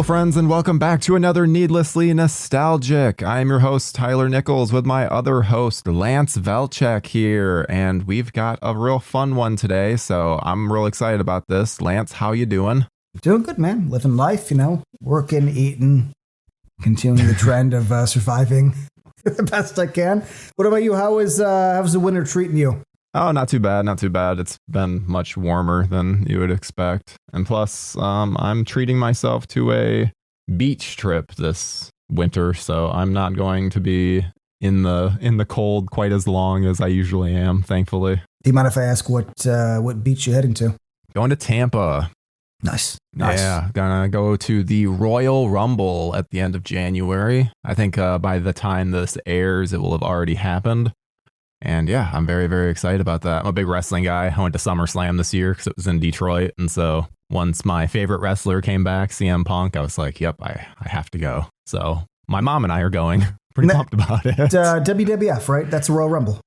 Hello, friends, and welcome back to another Needlessly Nostalgic. I'm your host, Tyler Nichols, with my other host, Lance Velchek here, and we've got a real fun one today, so I'm real excited about this. Lance, how you doing? Doing good, man. Living life, working, eating, continuing the trend of surviving the best I can. What about you? How's the winter treating you? Oh, not too bad, not too bad. It's been much warmer than you would expect. And plus, I'm treating myself to a beach trip this winter, so I'm not going to be in the cold quite as long as I usually am, thankfully. Do you mind if I ask what beach you're heading to? Going to Tampa. Nice. Yeah, gonna go to the Royal Rumble at the end of January. I think by the time this airs, it will have already happened. And yeah, I'm very, very excited about that. I'm a big wrestling guy. I went to SummerSlam this year because it was in Detroit. And so once my favorite wrestler came back, CM Punk, I was like, yep, I have to go. So my mom and I are going. Pretty pumped about it. WWF, right? That's a Royal Rumble.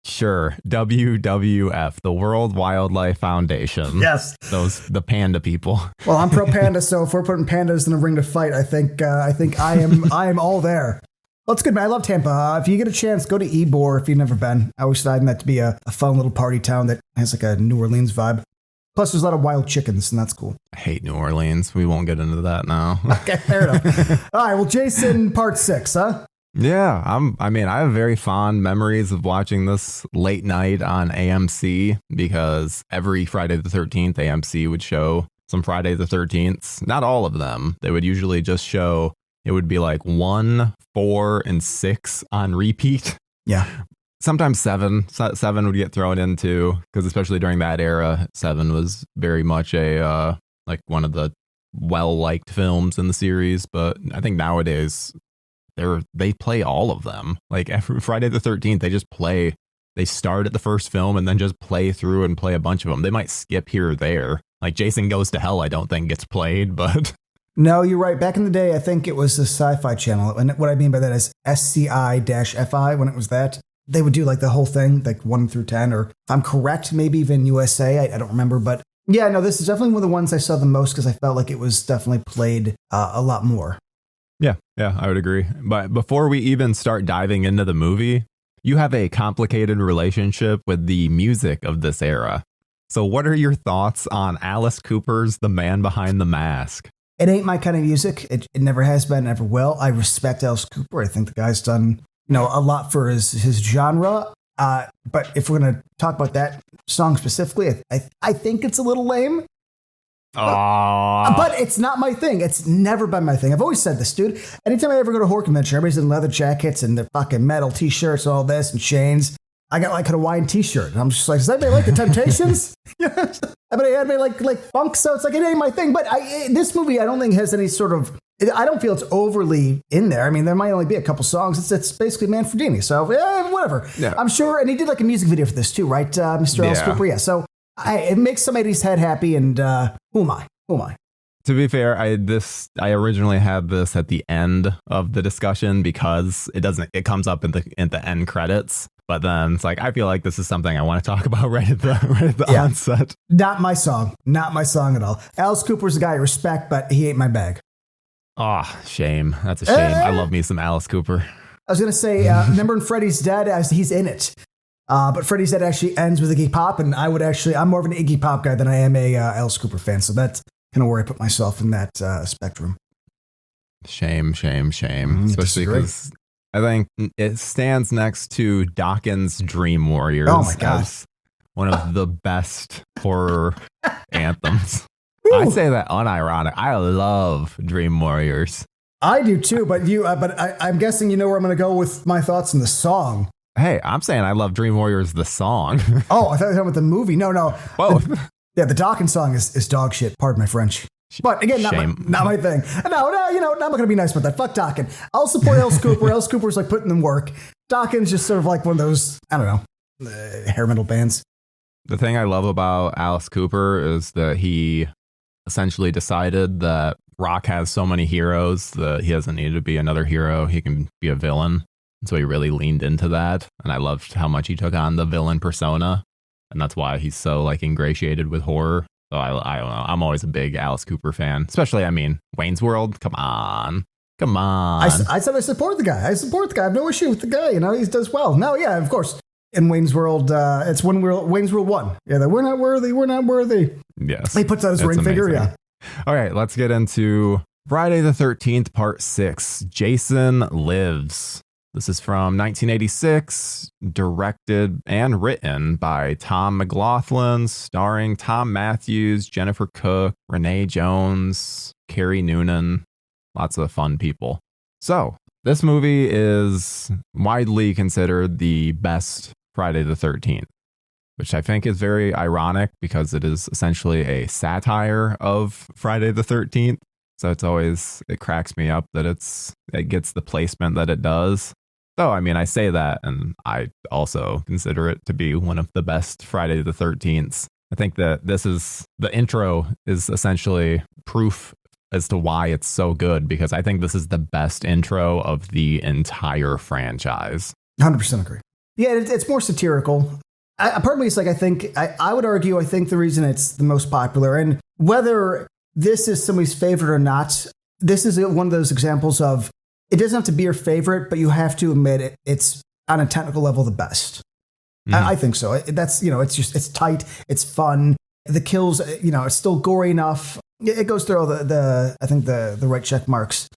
Sure. WWF, the World Wildlife Foundation. Yes. The panda people. Well, I'm pro panda, so if we're putting pandas in a ring to fight, I think I am all there. Well, it's good, man. I love Tampa. If you get a chance, go to Ybor if you've never been. I always find that to be a fun little party town that has like a New Orleans vibe. Plus, there's a lot of wild chickens, and that's cool. I hate New Orleans. We won't get into that now. Okay, fair enough. All right, well, Jason, part 6, huh? Yeah, I have very fond memories of watching this late night on AMC because every Friday the 13th, AMC would show some Friday the 13th. Not all of them. They would usually just show... It would be like 1, 4, and 6 on repeat. Yeah. Sometimes 7. 7 would get thrown into because especially during that era, 7 was very much a like one of the well-liked films in the series. But I think nowadays they play all of them. Like every Friday the 13th, they just play. They start at the first film and then just play through and play a bunch of them. They might skip here or there. Like Jason Goes to Hell, I don't think gets played, but. No, you're right. Back in the day, I think it was the Sci-Fi Channel. And what I mean by that is SCI-FI, when it was that. They would do like the whole thing, like 1 through 10, or if I'm correct, maybe even USA. I don't remember. But yeah, no, this is definitely one of the ones I saw the most because I felt like it was definitely played a lot more. Yeah, I would agree. But before we even start diving into the movie, you have a complicated relationship with the music of this era. So what are your thoughts on Alice Cooper's The Man Behind the Mask? It ain't my kind of music. It never has been, never will. I respect Alice Cooper. I think the guy's done, a lot for his genre. But if we're going to talk about that song specifically, I think it's a little lame. But it's not my thing. It's never been my thing. I've always said this, dude. Anytime I ever go to a horror convention, everybody's in leather jackets and their fucking metal t-shirts and all this and chains. I got like a Hawaiian t-shirt. And I'm just like, does anybody like the Temptations? Anybody like funk? So it's like, it ain't my thing. But this movie, I don't think has any sort of, I don't feel it's overly in there. I mean, there might only be a couple songs. It's basically Manfredini. So whatever. Yeah. I'm sure. And he did like a music video for this too, right? Mr. Alice Cooper. Yeah. So it makes somebody's head happy. And who am I? To be fair, I originally had this at the end of the discussion because it comes up in the end credits. But then it's like, I feel like this is something I want to talk about right at the onset. Not my song at all. Alice Cooper's a guy I respect, but he ain't my bag. Oh, shame. That's a shame. I love me some Alice Cooper. I was going to say, remember in Freddy's Dead, he's in it. But Freddy's Dead actually ends with Iggy Pop, and I'm more of an Iggy Pop guy than I am a Alice Cooper fan. So that's kind of where I put myself in that spectrum. Shame. Especially because I think it stands next to Dawkins' Dream Warriors. Oh my God. As one of the best horror anthems. I say that unironic. I love Dream Warriors. I do too, but I'm guessing you know where I'm going to go with my thoughts on the song. Hey, I'm saying I love Dream Warriors, the song. Oh, I thought you were talking about the movie. No. Both. The Dawkins song is dog shit. Pardon my French. But again, not my thing. No, I'm not going to be nice about that. Fuck Dawkins. I'll support Alice Cooper. Alice Cooper's like putting in work. Dawkins just sort of like one of those, I don't know, hair metal bands. The thing I love about Alice Cooper is that he essentially decided that rock has so many heroes that he doesn't need to be another hero. He can be a villain. And so he really leaned into that. And I loved how much he took on the villain persona. And that's why he's so like ingratiated with horror. So I don't know. I'm always a big Alice Cooper fan, especially, I mean, Wayne's World. Come on. Come on. I said I support the guy. I support the guy. I have no issue with the guy. You know, he does well. No, yeah, of course. In Wayne's World, it's Wayne's World 1. Yeah, we're not worthy. We're not worthy. Yes. He puts out his ring finger. Yeah. All right, let's get into Friday the 13th, Part 6. Jason Lives. This is from 1986, directed and written by Tom McLaughlin, starring Tom Matthews, Jennifer Cook, Renee Jones, Carrie Noonan. Lots of fun people. So, this movie is widely considered the best Friday the 13th, which I think is very ironic because it is essentially a satire of Friday the 13th. So it cracks me up that it gets the placement that it does. So, I mean, I say that, and I also consider it to be one of the best Friday the 13ths. I think that the intro is essentially proof as to why it's so good, because I think this is the best intro of the entire franchise. 100% agree. Yeah, it's more satirical. Part of me is like, I would argue, I think the reason it's the most popular, and whether this is somebody's favorite or not, this is one of those examples of, it doesn't have to be your favorite, but you have to admit it's on a technical level the best. I think so. That's, it's tight, it's fun. The kills, it's still gory enough. It goes through all the right check marks.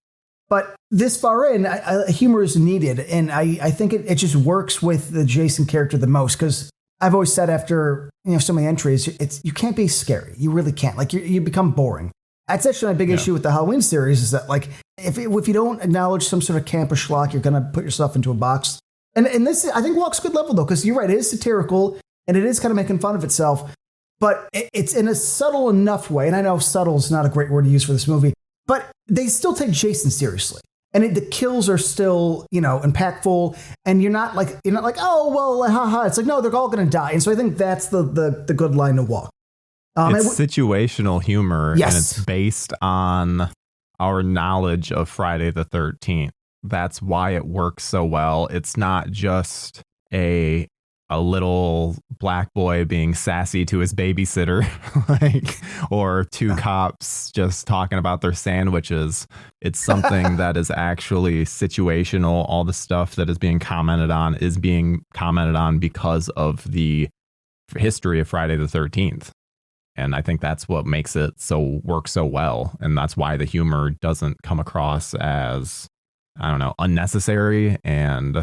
But this far in, humor is needed, and I think it just works with the Jason character the most, because I've always said after so many entries, you can't be scary. You really can't. Like you become boring. That's actually my big issue with the Halloween series, is that like if you don't acknowledge some sort of camp or schlock, you're going to put yourself into a box. And this, I think, walks good level though, because you're right, it is satirical and it is kind of making fun of itself, but it's in a subtle enough way. And I know subtle is not a great word to use for this movie, but they still take Jason seriously. And the kills are still, impactful. And you're not like, oh, well, haha. It's like, no, they're all going to die. And so I think that's the good line to walk. It's situational humor, yes. And it's based on our knowledge of Friday the 13th. That's why it works so well. It's not just a little black boy being sassy to his babysitter, or two cops just talking about their sandwiches. It's something that is actually situational. All the stuff that is being commented on is being commented on because of the history of Friday the 13th. And I think that's what makes it work so well. And that's why the humor doesn't come across as, unnecessary and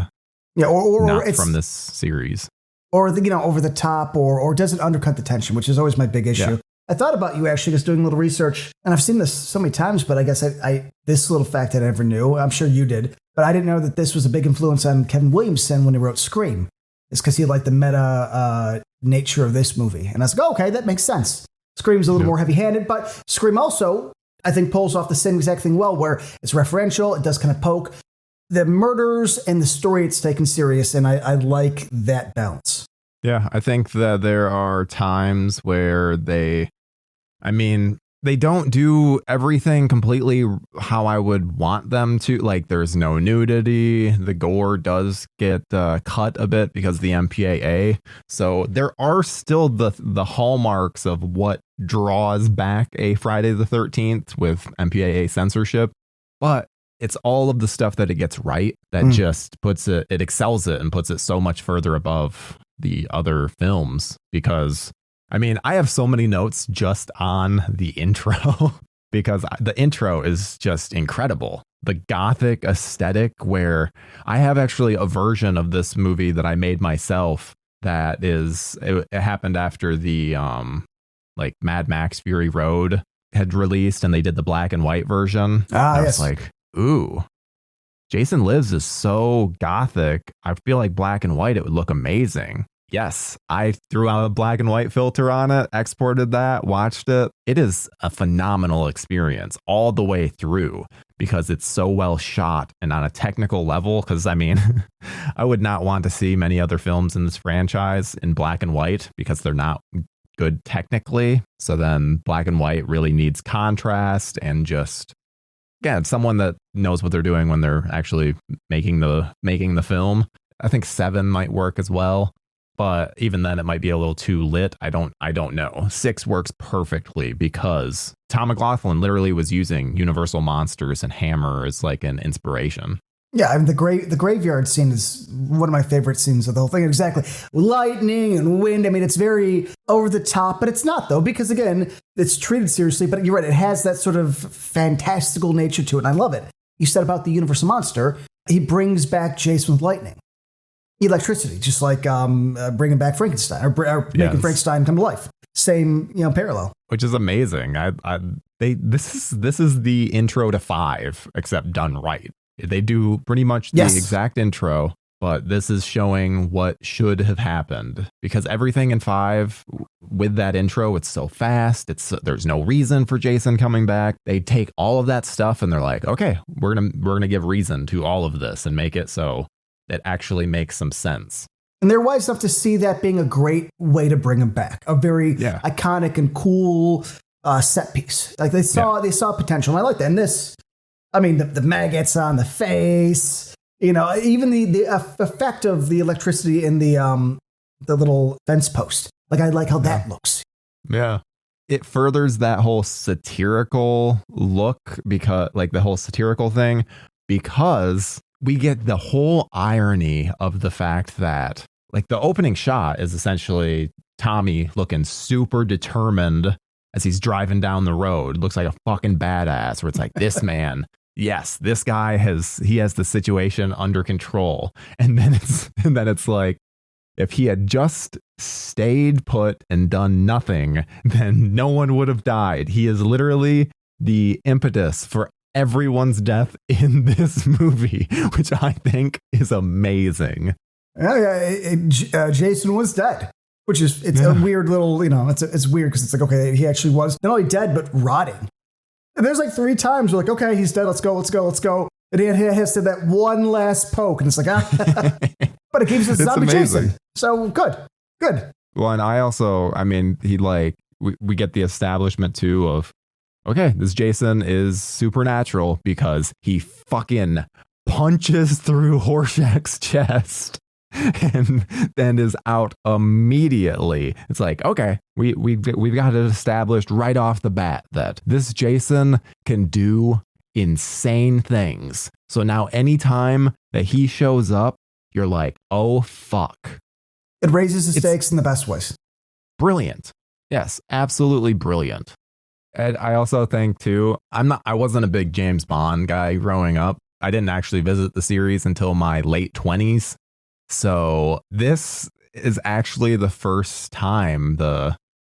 or not from this series. Or, over the top, or does it undercut the tension, which is always my big issue. Yeah. I thought about you actually just doing a little research, and I've seen this so many times, but I guess this little fact I never knew. I'm sure you did, but I didn't know that this was a big influence on Kevin Williamson when he wrote Scream. It's because he liked the meta nature of this movie. And I was like, okay, that makes sense. Scream's a little more heavy-handed, but Scream also, I think, pulls off the same exact thing well, where it's referential, it does kind of poke the murders and the story, it's taken serious, and I like that balance. Yeah, I think that there are times where they don't do everything completely how I would want them to. Like, there's no nudity. The gore does get cut a bit because of the MPAA. So there are still the hallmarks of what draws back a Friday the 13th with MPAA censorship. But it's all of the stuff that it gets right that just it excels it and puts it so much further above the other films, because I have so many notes just on the intro because the intro is just incredible. The gothic aesthetic, where I have actually a version of this movie that I made myself that it happened after the Mad Max Fury Road had released and they did the black and white version. I was like, ooh, Jason Lives is so gothic. I feel like black and white, it would look amazing. Yes, I threw out a black and white filter on it, exported that, watched it. It is a phenomenal experience all the way through because it's so well shot and on a technical level. Because, I would not want to see many other films in this franchise in black and white because they're not good technically. So then black and white really needs contrast and just, someone that knows what they're doing when they're actually making the film. I think 7 might work as well. but even then it might be a little too lit. I don't know. 6 works perfectly because Tom McLaughlin literally was using Universal monsters and Hammer as like an inspiration. Yeah, I mean, the graveyard scene is one of my favorite scenes of the whole thing. Exactly. Lightning and wind. I mean, it's very over the top, but it's not, though, because, again, it's treated seriously. But you're right. It has that sort of fantastical nature to it, and I love it. You said about the Universal monster, he brings back Jason with lightning. Electricity, just like bringing back Frankenstein or making Frankenstein come to life. Same, parallel. Which is amazing. This is the intro to 5, except done right. They do pretty much the exact intro, but this is showing what should have happened because everything in 5 with that intro, it's so fast. There's no reason for Jason coming back. They take all of that stuff and they're like, okay, we're gonna give reason to all of this and make it so it actually makes some sense. And they're wise enough to see that being a great way to bring him back, a very iconic and cool set piece. Like they saw potential, and I like that. And this. I mean, the maggots on the face, even the effect of the electricity in the little fence post. Like, I like how that looks. Yeah. It furthers that whole satirical look because the whole satirical thing, because we get the whole irony of the fact that the opening shot is essentially Tommy looking super determined as he's driving down the road. Looks like a fucking badass, where it's like, this man, yes, this guy has the situation under control. And then it's like, if he had just stayed put and done nothing, then no one would have died. He is literally the impetus for everyone's death in this movie, which I think is amazing. Jason was dead. Which is, a weird little, it's weird because it's like, okay, he actually was not only dead, but rotting. And there's 3 times we're like, okay, he's dead, let's go. And he has to that one last poke, and it's like, but it keeps us zombie Jason. So good. Well, and we get the establishment too of, okay, this Jason is supernatural because he fucking punches through Horshack's chest. And then is out immediately. It's like, okay, we've got it established right off the bat that this Jason can do insane things. So now anytime that he shows up, you're like, oh fuck. It raises the stakes in the best ways. Brilliant. Yes, absolutely brilliant. And I also think too, I wasn't a big James Bond guy growing up. I didn't actually visit the series until my late 20s. So this is actually the first time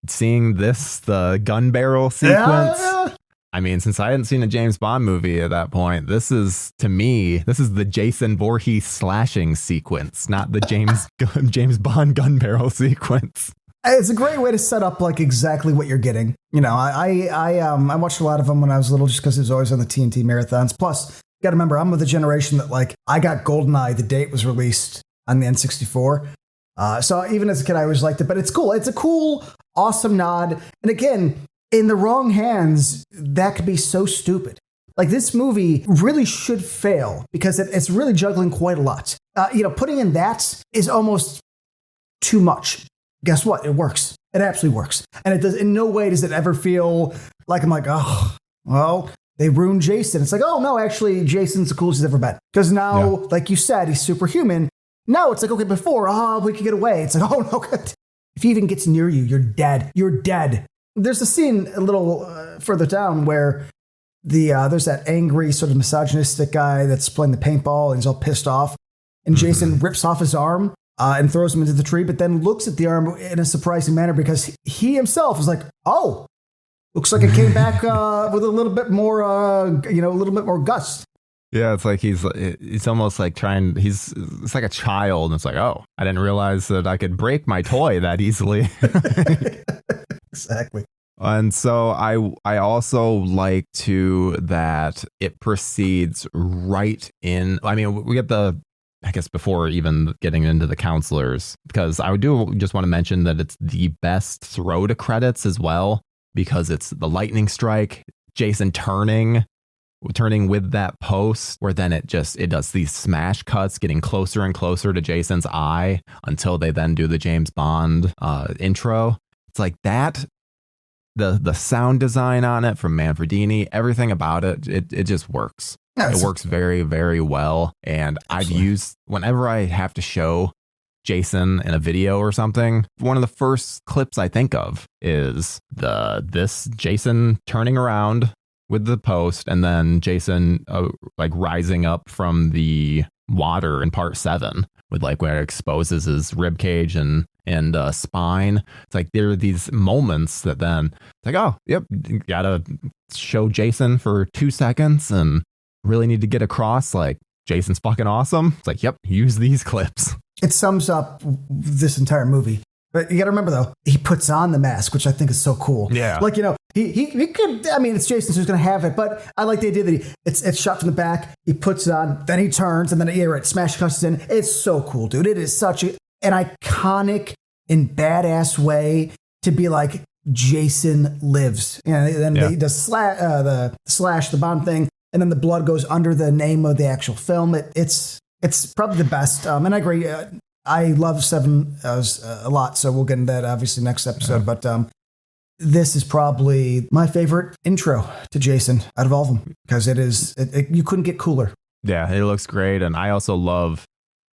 seeing the gun barrel sequence. Yeah. I mean, since I hadn't seen a James Bond movie at that point, this is the Jason Voorhees slashing sequence, not the James Bond gun barrel sequence. It's a great way to set up exactly what you're getting. I watched a lot of them when I was little just because it was always on the TNT marathons. Plus, you got to remember, I'm of the generation that I got GoldenEye the day it was released on the N64. So even as a kid, I always liked it, but it's cool. It's a cool, awesome nod. And again, in the wrong hands, that could be so stupid. This movie really should fail because it's really juggling quite a lot. Putting in that is almost too much. Guess what? It works. It absolutely works. And it does. In no way does it ever feel like I'm like, oh, well, they ruined Jason. It's like, oh no, actually, Jason's the coolest he's ever been. Because now, like you said, he's superhuman. Now it's like, okay, before, we could get away. It's like, oh no, if he even gets near you, you're dead. You're dead. There's a scene a little further down where there's that angry sort of misogynistic guy that's playing the paintball and he's all pissed off. And Jason rips off his arm and throws him into the tree, but then looks at the arm in a surprising manner because he himself is like, oh, looks like it came back with a little bit more, a little bit more gust. Yeah, it's like he's almost like it's like a child. And it's like, oh, I didn't realize that I could break my toy that easily. Exactly. And so I also like that it proceeds right in. I mean, we get I guess before even getting into the counselors, because I do just want to mention that it's the best throw to credits as well, because it's the lightning strike, Jason turning turning with that post where then it does these smash cuts getting closer and closer to Jason's eye until they then do the James Bond intro. It's like that. The sound design on it from Manfredini, everything about it just works. It works very, very well. And I've used, whenever I have to show Jason in a video or something, one of the first clips I think of is this Jason turning around with the post and then Jason like rising up from the water in part 7 with like where it exposes his rib cage and spine. It's like there are these moments that then it's like, oh, yep, you gotta show Jason for 2 seconds and really need to get across like Jason's fucking awesome. It's like, yep, use these clips. It sums up this entire movie. But you got to remember, though, he puts on the mask, which I think is so cool. Yeah. Like, you know, he could, I mean, it's Jason who's going to have it, but I like the idea that it's shot from the back, he puts it on, then he turns, and then smash cuts in. It's so cool, dude. It is such an iconic and badass way to be like, Jason lives. You know, then he does the Bond thing, and then the blood goes under the name of the actual film. It's probably the best. And I agree. I love 7 a lot, so we'll get into that obviously next episode. Yeah. But this is probably my favorite intro to Jason out of all of them because you couldn't get cooler. Yeah, it looks great, and I also love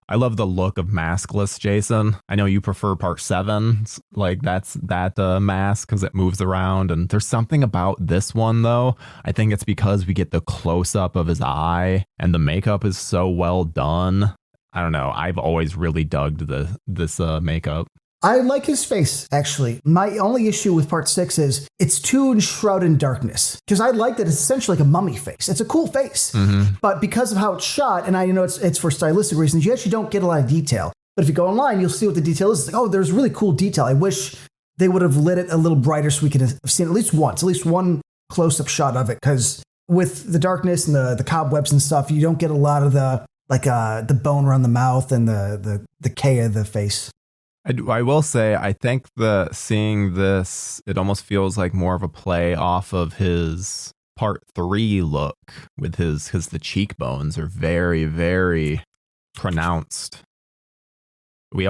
the look of maskless Jason. I know you prefer part 7, like that mask because it moves around, and there's something about this one though. I think it's because we get the close up of his eye, and the makeup is so well done. I don't know. I've always really dug this makeup. I like his face, actually. My only issue with part 6 is it's too enshrouded in darkness. Because I like that it's essentially like a mummy face. It's a cool face. Mm-hmm. But because of how it's shot, and I know it's for stylistic reasons, you actually don't get a lot of detail. But if you go online, you'll see what the detail is. It's like, oh, there's really cool detail. I wish they would have lit it a little brighter so we could have seen at least one close-up shot of it. Because with the darkness and the cobwebs and stuff, you don't get a lot of the bone around the mouth and the decay of the face. I will say, I think seeing this, it almost feels like more of a play off of his part 3 look with because the cheekbones are very, very pronounced. We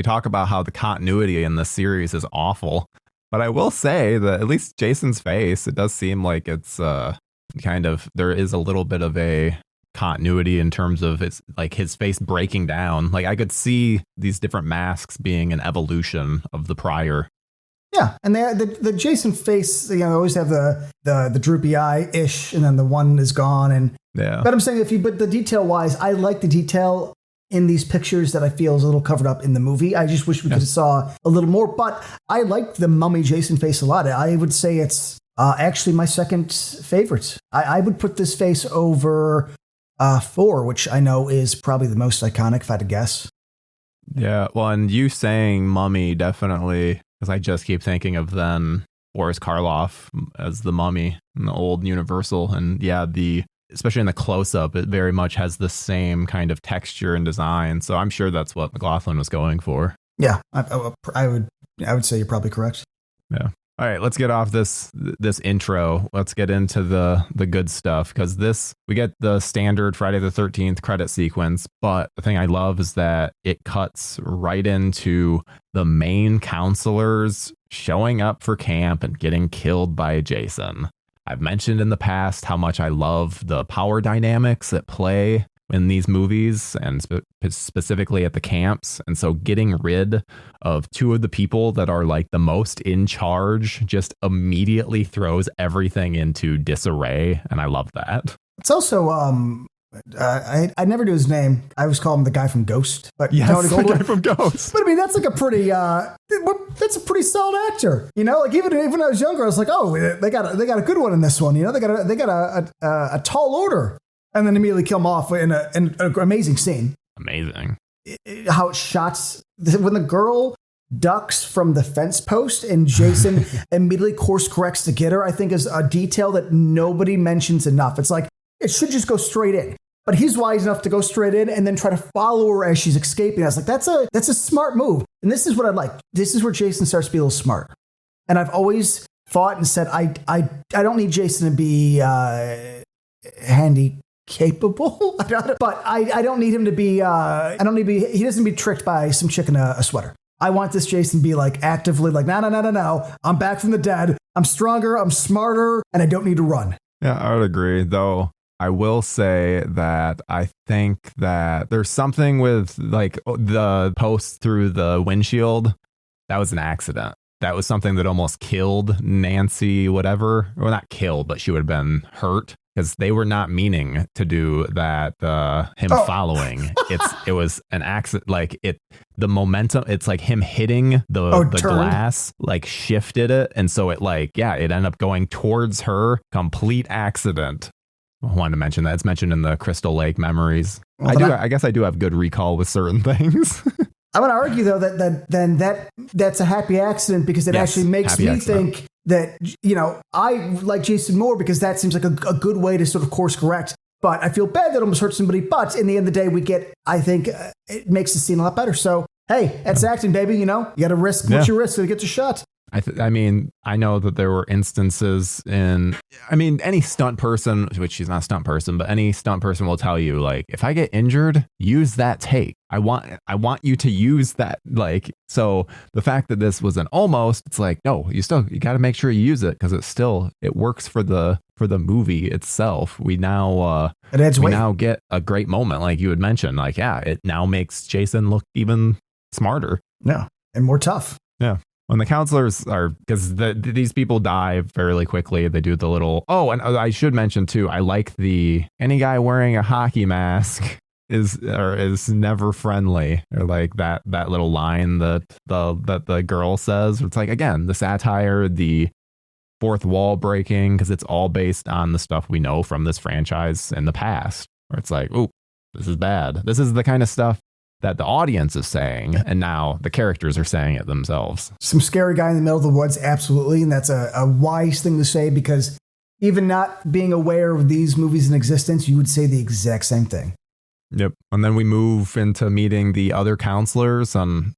talk about how the continuity in this series is awful, but I will say that at least Jason's face, it does seem like it's there is a little bit of a continuity in terms of it's like his face breaking down. Like I could see these different masks being an evolution of the prior. Yeah, and the Jason face, always have the droopy eye ish, and then the one is gone. And yeah, but I'm saying but the detail wise, I like the detail in these pictures that I feel is a little covered up in the movie. I just wish we could have saw a little more. But I like the mummy Jason face a lot. I would say it's actually my second favorite. I would put this face over 4, which I know is probably the most iconic, if I had to guess. Yeah, well, and you saying mummy definitely, because I just keep thinking of then Boris Karloff as the mummy in the old Universal. And yeah, especially in the close-up, it very much has the same kind of texture and design. So I'm sure that's what McLaughlin was going for. Yeah, I would say you're probably correct. Yeah. All right, let's get off this intro. Let's get into the good stuff, because we get the standard Friday the 13th credit sequence, but the thing I love is that it cuts right into the main counselors showing up for camp and getting killed by Jason. I've mentioned in the past how much I love the power dynamics at play in these movies, and specifically at the camps. And so getting rid of 2 of the people that are like the most in charge just immediately throws everything into disarray. And I love that. It's also, I never knew his name. I always call him the guy from Ghost. But yes, the guy from Ghost. But I mean, that's like that's a pretty solid actor. Like even when I was younger, I was like, oh, they got a good one in this one. They got a tall order. And then immediately kill him off in an amazing scene. Amazing. How it shots when the girl ducks from the fence post and Jason immediately course corrects to get her, I think is a detail that nobody mentions enough. It's like, it should just go straight in. But he's wise enough to go straight in and then try to follow her as she's escaping. I was like, that's a smart move. And this is what I like. This is where Jason starts to be a little smart. And I've always thought and said, I don't need Jason to be handy capable. But I don't need him to be. I don't need to be. He doesn't be tricked by some chick in a sweater. I want this Jason to be like actively like, no. I'm back from the dead. I'm stronger. I'm smarter, and I don't need to run. Yeah, I would agree. Though I will say that I think that there's something with like the post through the windshield. That was an accident. That was something that almost killed Nancy, whatever. Well, not killed, but she would have been hurt because they were not meaning to do that. Him following. It was an accident. Like the momentum. It's like him hitting the glass, like shifted it, and so it it ended up going towards her. Complete accident. I wanted to mention that. It's mentioned in the Crystal Lake memories. Well, I guess I do have good recall with certain things. I'm going to argue, though, that that's a happy accident because it actually makes me think that, I like Jason more because that seems like a good way to sort of course correct. But I feel bad that it almost hurt somebody. But in the end of the day, I think it makes the scene a lot better. So, hey, that's acting, baby. You got to risk what you risk to get your shot. I know that there were instances any stunt person, which she's not a stunt person, but any stunt person will tell you, like, if I get injured, use that take. I want you to use that. Like, so the fact that this was an almost, it's like, no, you got to make sure you use it because it works for the movie itself. We now get a great moment. Like you had mentioned, like, it now makes Jason look even smarter. Yeah. And more tough. Yeah. When the counselors are, because these people die fairly quickly, they do the little, and I should mention too, I like any guy wearing a hockey mask is never friendly, or like that little line that the girl says. It's like, again, the satire, the fourth wall breaking, because it's all based on the stuff we know from this franchise in the past, where it's like, oh, this is bad. This is the kind of stuff that the audience is saying, and now the characters are saying it themselves. Some scary guy in the middle of the woods, absolutely, and that's a wise thing to say because even not being aware of these movies in existence, you would say the exact same thing. Yep. And then we move into meeting the other counselors, and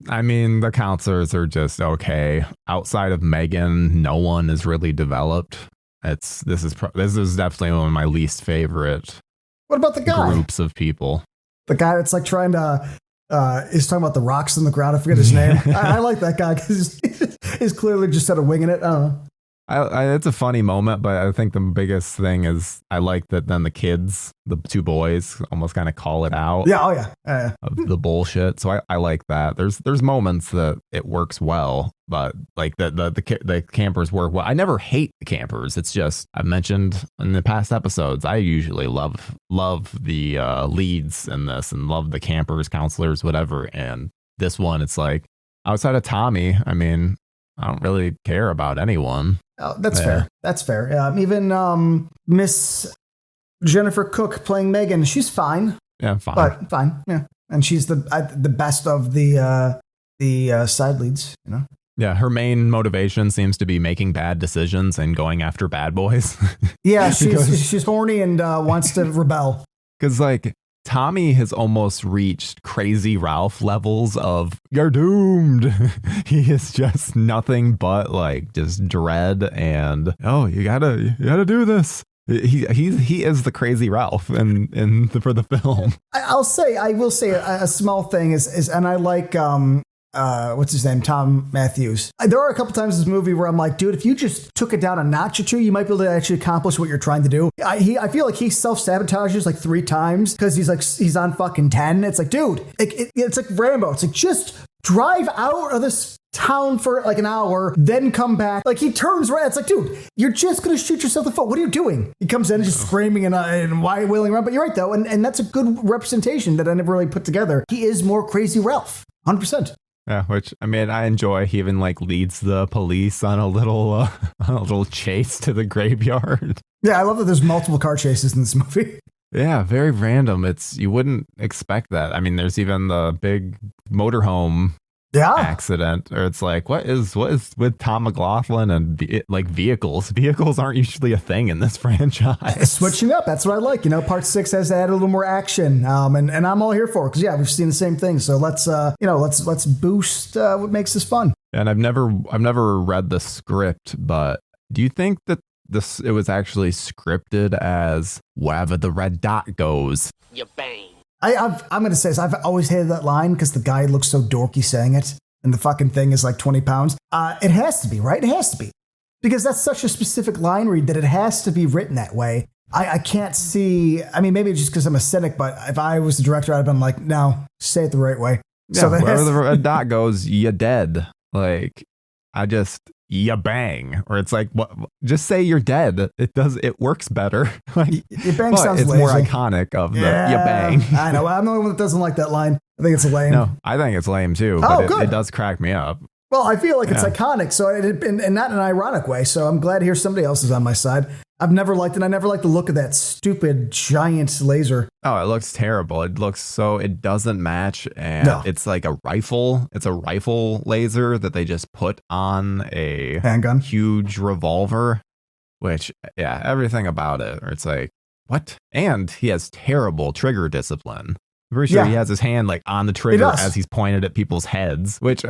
the counselors are just okay. Outside of Megan, no one is really developed. This is definitely one of my least favorite. What about the guy? Groups of people. The guy that's like trying to, is talking about the rocks in the ground. I forget his name. I like that guy because he's clearly just sort of winging it. I don't know. It's a funny moment, but I think the biggest thing is I like that then the kids, the two boys, almost kind of call it out. Yeah, oh yeah. Of the bullshit. So I like that. There's moments that it works well, but like the campers work well. I never hate the campers. It's just, I've mentioned in the past episodes, I usually love the leads in this and love the campers, counselors, whatever. And this one, it's like outside of Tommy, I don't really care about anyone. Oh, that's fair. That's fair. Even Miss Jennifer Cook playing Megan, she's fine. Yeah, fine. But fine. Yeah, and she's the best of the side leads. Yeah, her main motivation seems to be making bad decisions and going after bad boys. Yeah, she's horny and wants to rebel. Because like Tommy has almost reached Crazy Ralph levels of you're doomed. He is just nothing but like just dread and you gotta do this. He is the Crazy Ralph for the film. I will say a small thing is and I like what's his name? Tom Matthews. There are a couple times in this movie where I'm like, dude, if you just took it down a notch or two, you might be able to actually accomplish what you're trying to do. I feel like he self-sabotages like 3 times because he's on fucking 10. It's like, dude, it's like Rambo. It's like, just drive out of this town for like an hour, then come back. Like he turns right. It's like, dude, you're just going to shoot yourself in the foot. What are you doing? He comes in just screaming and wailing around. But you're right, though. And that's a good representation that I never really put together. He is more Crazy Ralph. 100%. Yeah, which I enjoy. He even like leads the police on a little chase to the graveyard. Yeah, I love that there's multiple car chases in this movie. Yeah, very random. You wouldn't expect that. There's even the big motorhome accident, or it's like, what is with Tom McLaughlin and like vehicles? Vehicles aren't usually a thing in this franchise. Switching up, that's what I like. Part 6 has to add a little more action, and I'm all here for it because we've seen the same thing. So let's boost what makes this fun. And I've never read the script, but do you think that it was actually scripted as wherever the red dot goes. You bang. I'm going to say this. I've always hated that line because the guy looks so dorky saying it. And the fucking thing is like 20 pounds. It has to be, right? It has to be. Because that's such a specific line read that it has to be written that way. I can't see, I mean, maybe just because I'm a cynic, but if I was the director, I'd have been like, no, say it the right way. Yeah, so wherever the red dot goes, you dead. Like, you bang. Or it's like, what? Just say you're dead. It works better. Like, you bang sounds it's lazy. More iconic of the you bang. I know. I'm the only one that doesn't like that line. I think it's lame. No, I think it's lame too, but it does crack me up. Well, I feel like it's iconic, so and not in an ironic way. So I'm glad to hear somebody else is on my side. I've never liked it. I never liked the look of that stupid giant laser. Oh, it looks terrible. It doesn't match. And It's like a rifle. It's a rifle laser that they just put on a handgun, huge revolver, which, everything about it. Or it's like, what? And he has terrible trigger discipline. I'm pretty sure he has his hand like on the trigger as he's pointed at people's heads, which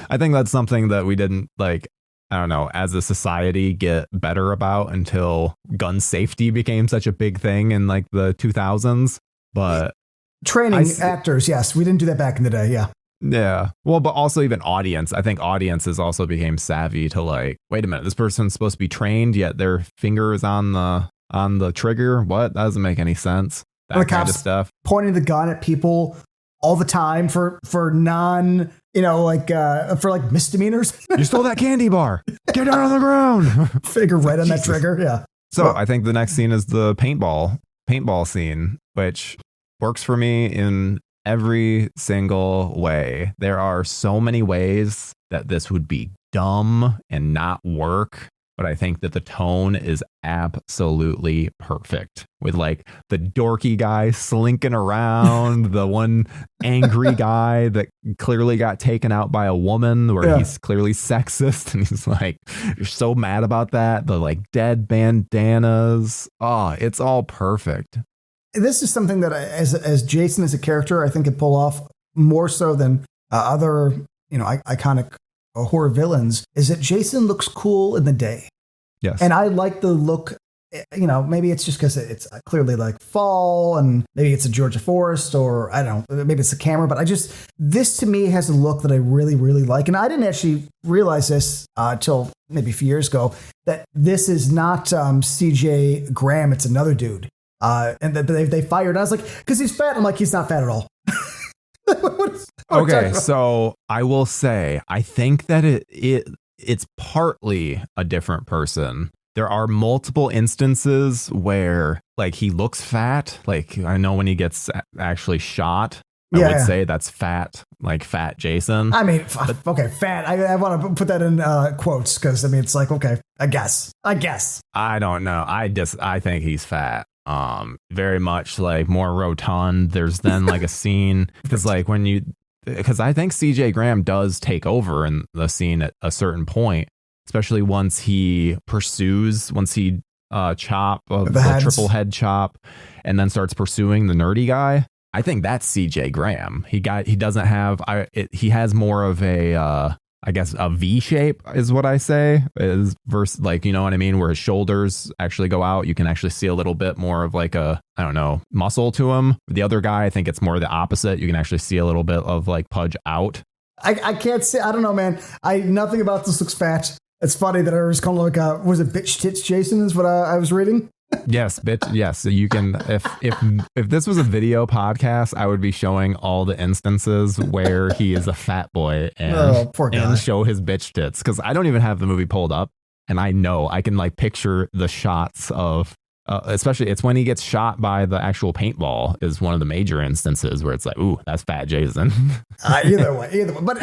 I think that's something that we didn't like, I don't know, as a society get better about until gun safety became such a big thing in like the 2000s. But training actors, yes, we didn't do that back in the day. Yeah. Yeah. Well, but also even audience. I think audiences also became savvy to like, wait a minute, this person's supposed to be trained, yet their finger is on the trigger. What? That doesn't make any sense. That kind of stuff. Pointing the gun at people all the time for non, for like misdemeanors. You stole that candy bar. Get down on the ground. Finger right on that trigger. Yeah. So I think the next scene is the paintball scene, which works for me in every single way. There are so many ways that this would be dumb and not work. But I think that the tone is absolutely perfect with like the dorky guy slinking around, the one angry guy that clearly got taken out by a woman where he's clearly sexist. And he's like, you're so mad about that. The like dead bandanas. Oh, it's all perfect. This is something that as Jason as a character, I think could pull off more so than other, iconic horror villains, is that Jason looks cool in the day. Yes. And I like the look, maybe it's just because it's clearly like fall and maybe it's a Georgia forest or I don't know, maybe it's the camera, but this to me has a look that I really, really like. And I didn't actually realize this until maybe a few years ago, that this is not CJ Graham, it's another dude. And they fired. I was like, because he's fat. I'm like, he's not fat at all. Okay, so I will say, I think that it's partly a different person. There are multiple instances where like he looks fat. Like I know when he gets actually shot, I would say that's fat, like fat Jason. I mean, okay, fat. I want to put that in quotes because I mean, it's like, okay, I guess. I don't know. I think he's fat. Very much like more rotund. There's then like a scene because I think CJ Graham does take over in the scene at a certain point, especially once he chop the triple head chop and then starts pursuing the nerdy guy. I think that's CJ Graham. He doesn't have he has more of a I guess a V shape is what I say is versus like, you know what I mean? Where his shoulders actually go out. You can actually see a little bit more of like muscle to him. The other guy, I think it's more the opposite. You can actually see a little bit of like pudge out. I can't say, I don't know, man. Nothing about this looks fat. It's funny that I was calling like, was it bitch tits Jason is what I was reading? Yes, bitch. Yes. So you can, if this was a video podcast, I would be showing all the instances where he is a fat boy and show his bitch tits. Because I don't even have the movie pulled up, and I know I can like picture the shots of, especially it's when he gets shot by the actual paintball is one of the major instances where it's like, ooh, that's fat Jason. Either way. But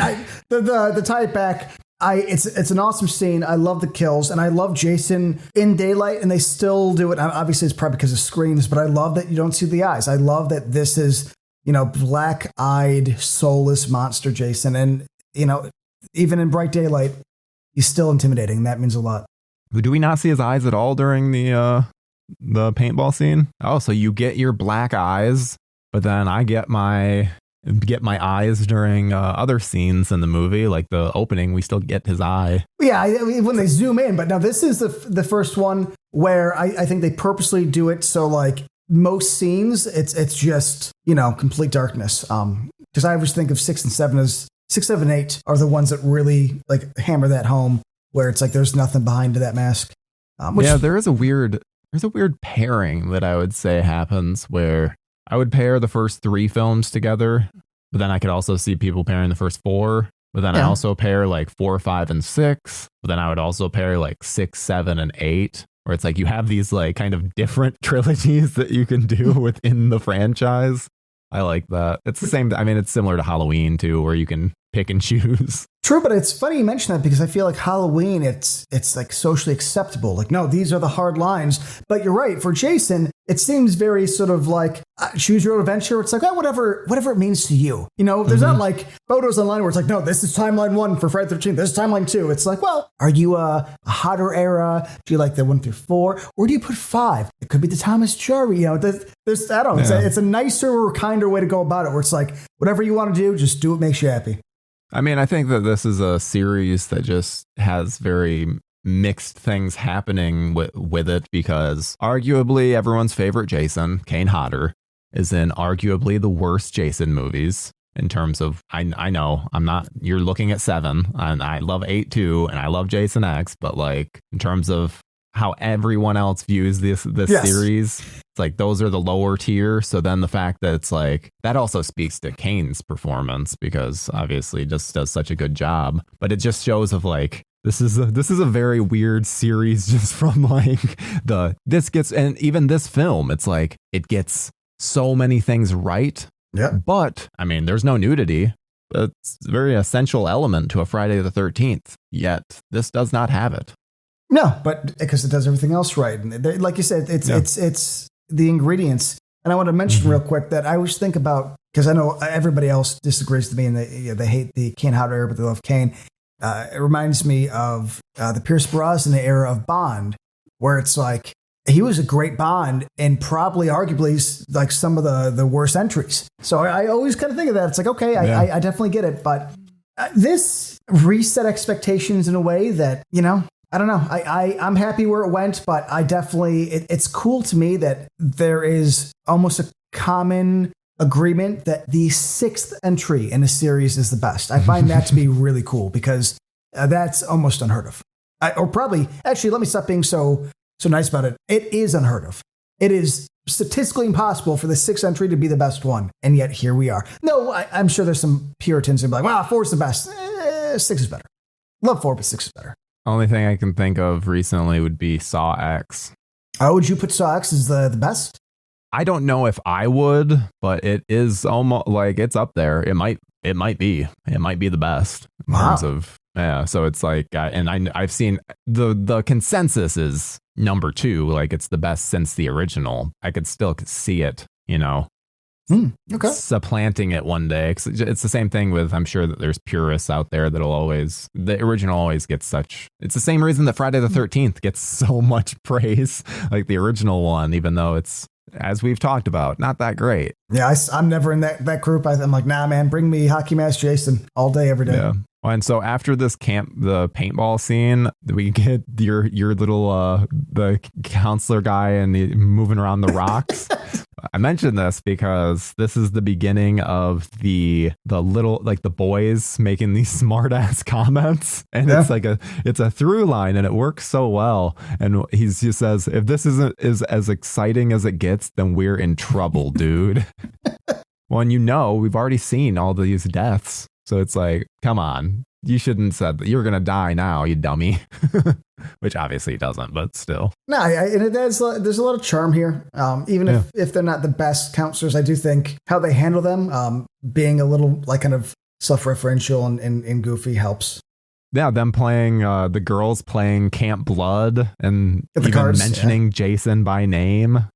the tie it back. It's an awesome scene. I love the kills and I love Jason in daylight, and they still do it. Obviously, it's probably because of screens, but I love that you don't see the eyes. I love that this is, black-eyed, soulless monster Jason. And, even in bright daylight, he's still intimidating. That means a lot. Do we not see his eyes at all during the paintball scene? Oh, so you get your black eyes, but then I get my get my eyes during other scenes in the movie, like the opening. We still get his eye. Yeah, I mean, when they zoom in, but now this is the first one where I think they purposely do it so like most scenes it's just complete darkness. Because I always think of 6 and 7 as 6, 7, 8 are the ones that really like hammer that home, where it's like there's nothing behind that mask. There's a weird pairing that I would say happens where I would pair the first 3 films together, but then I could also see people pairing the first 4. But then I also pair like 4, 5, and 6. But then I would also pair like 6, 7, and 8, where it's like you have these like kind of different trilogies that you can do within the franchise. I like that. It's the same. I mean, it's similar to Halloween too, where you can pick and choose. True, but it's funny you mention that because I feel like Halloween, it's like socially acceptable. Like, no, these are the hard lines. But you're right. For Jason, it seems very sort of like choose your own adventure. It's like, oh, whatever it means to you. There's not like photos online where it's like, no, this is timeline 1 for Friday the 13th. This is timeline 2. It's like, well, are you a hotter era? Do you like the 1 through 4? Or do you put 5? It could be the Thomas Cherry. There's I don't know. It's a nicer, kinder way to go about it where it's like, whatever you want to do, just do what makes you happy. I mean, I think that this is a series that just has very mixed things happening with it because arguably everyone's favorite Jason, Kane Hodder, is in arguably the worst Jason movies in terms of, I know, you're looking at 7, and I love 8 too, and I love Jason X, but like in terms of how everyone else views this series, it's like those are the lower tier. So then the fact that it's like that also speaks to Kane's performance because obviously he just does such a good job. But it just shows of like this is a very weird series just from like and even this film, it's like it gets so many things right. Yeah. But I mean, there's no nudity. It's a very essential element to a Friday the 13th. Yet this does not have it. No, but because it does everything else right. And like you said, it's the ingredients. And I want to mention real quick that I always think about, because I know everybody else disagrees with me and they hate the Kane Hodder era, but they love Kane. It reminds me of the Pierce Brosnan era of Bond, where it's like he was a great Bond and probably arguably like some of the worst entries. So I always kind of think of that. It's like, okay, I definitely get it. But this reset expectations in a way that, I don't know. I'm happy where it went, but I definitely, it's cool to me that there is almost a common agreement that the 6th entry in a series is the best. I find that to be really cool because that's almost unheard of. Actually, let me stop being so nice about it. It is unheard of. It is statistically impossible for the 6th entry to be the best one. And yet here we are. No, I'm sure there's some Puritans who'd be like, wow, 4 is the best. 6 is better. Love 4, but 6 is better. Only thing I can think of recently would be Saw X. Oh, would you put Saw X as the best? I don't know if I would, but it is almost like it's up there. It might be the best in terms of So it's like, and I've seen the consensus is number 2, like it's the best since the original. I could still see it, Okay. supplanting it one day. It's the same thing with, I'm sure that there's purists out there the original always gets it's the same reason that Friday the 13th gets so much praise, like the original one, even though it's, as we've talked about, not that great. Yeah, I'm never in that group. I'm like, nah, man, bring me Hockey Mask Jason all day, every day. Yeah. And so after the paintball scene, we get your little the counselor guy and the moving around the rocks. I mentioned this because this is the beginning of the little, like the boys making these smart ass comments, and it's like it's a through line, and it works so well. And he just says, if this isn't as exciting as it gets, then we're in trouble, dude. Well, and we've already seen all these deaths. So it's like, come on, you shouldn't have said that. You're going to die now, you dummy. Which obviously he doesn't, but still. No, and there's a lot of charm here. Even if they're not the best counselors, I do think how they handle them, being a little like kind of self-referential and goofy helps. Yeah, them playing, the girls playing Camp Blood and even cards, mentioning Jason by name.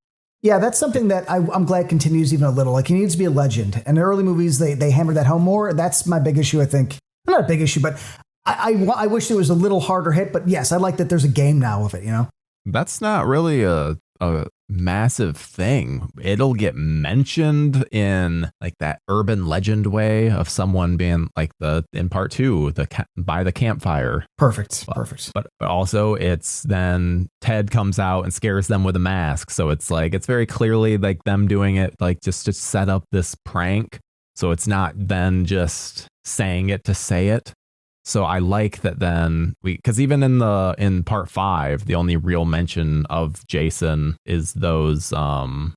Yeah, that's something that I'm glad continues even a little. Like, he needs to be a legend. And the early movies, they hammered that home more. That's my big issue, I think. Not a big issue, but I wish it was a little harder hit. But yes, I like that there's a game now of it, That's not really a a massive thing. It'll get mentioned in like that urban legend way of someone being like in part 2, by the campfire. Perfect. But also it's then Ted comes out and scares them with a mask. So it's like, it's very clearly like them doing it like just to set up this prank. So it's not then just saying it to say it. So I like that then because even in part 5, the only real mention of Jason is those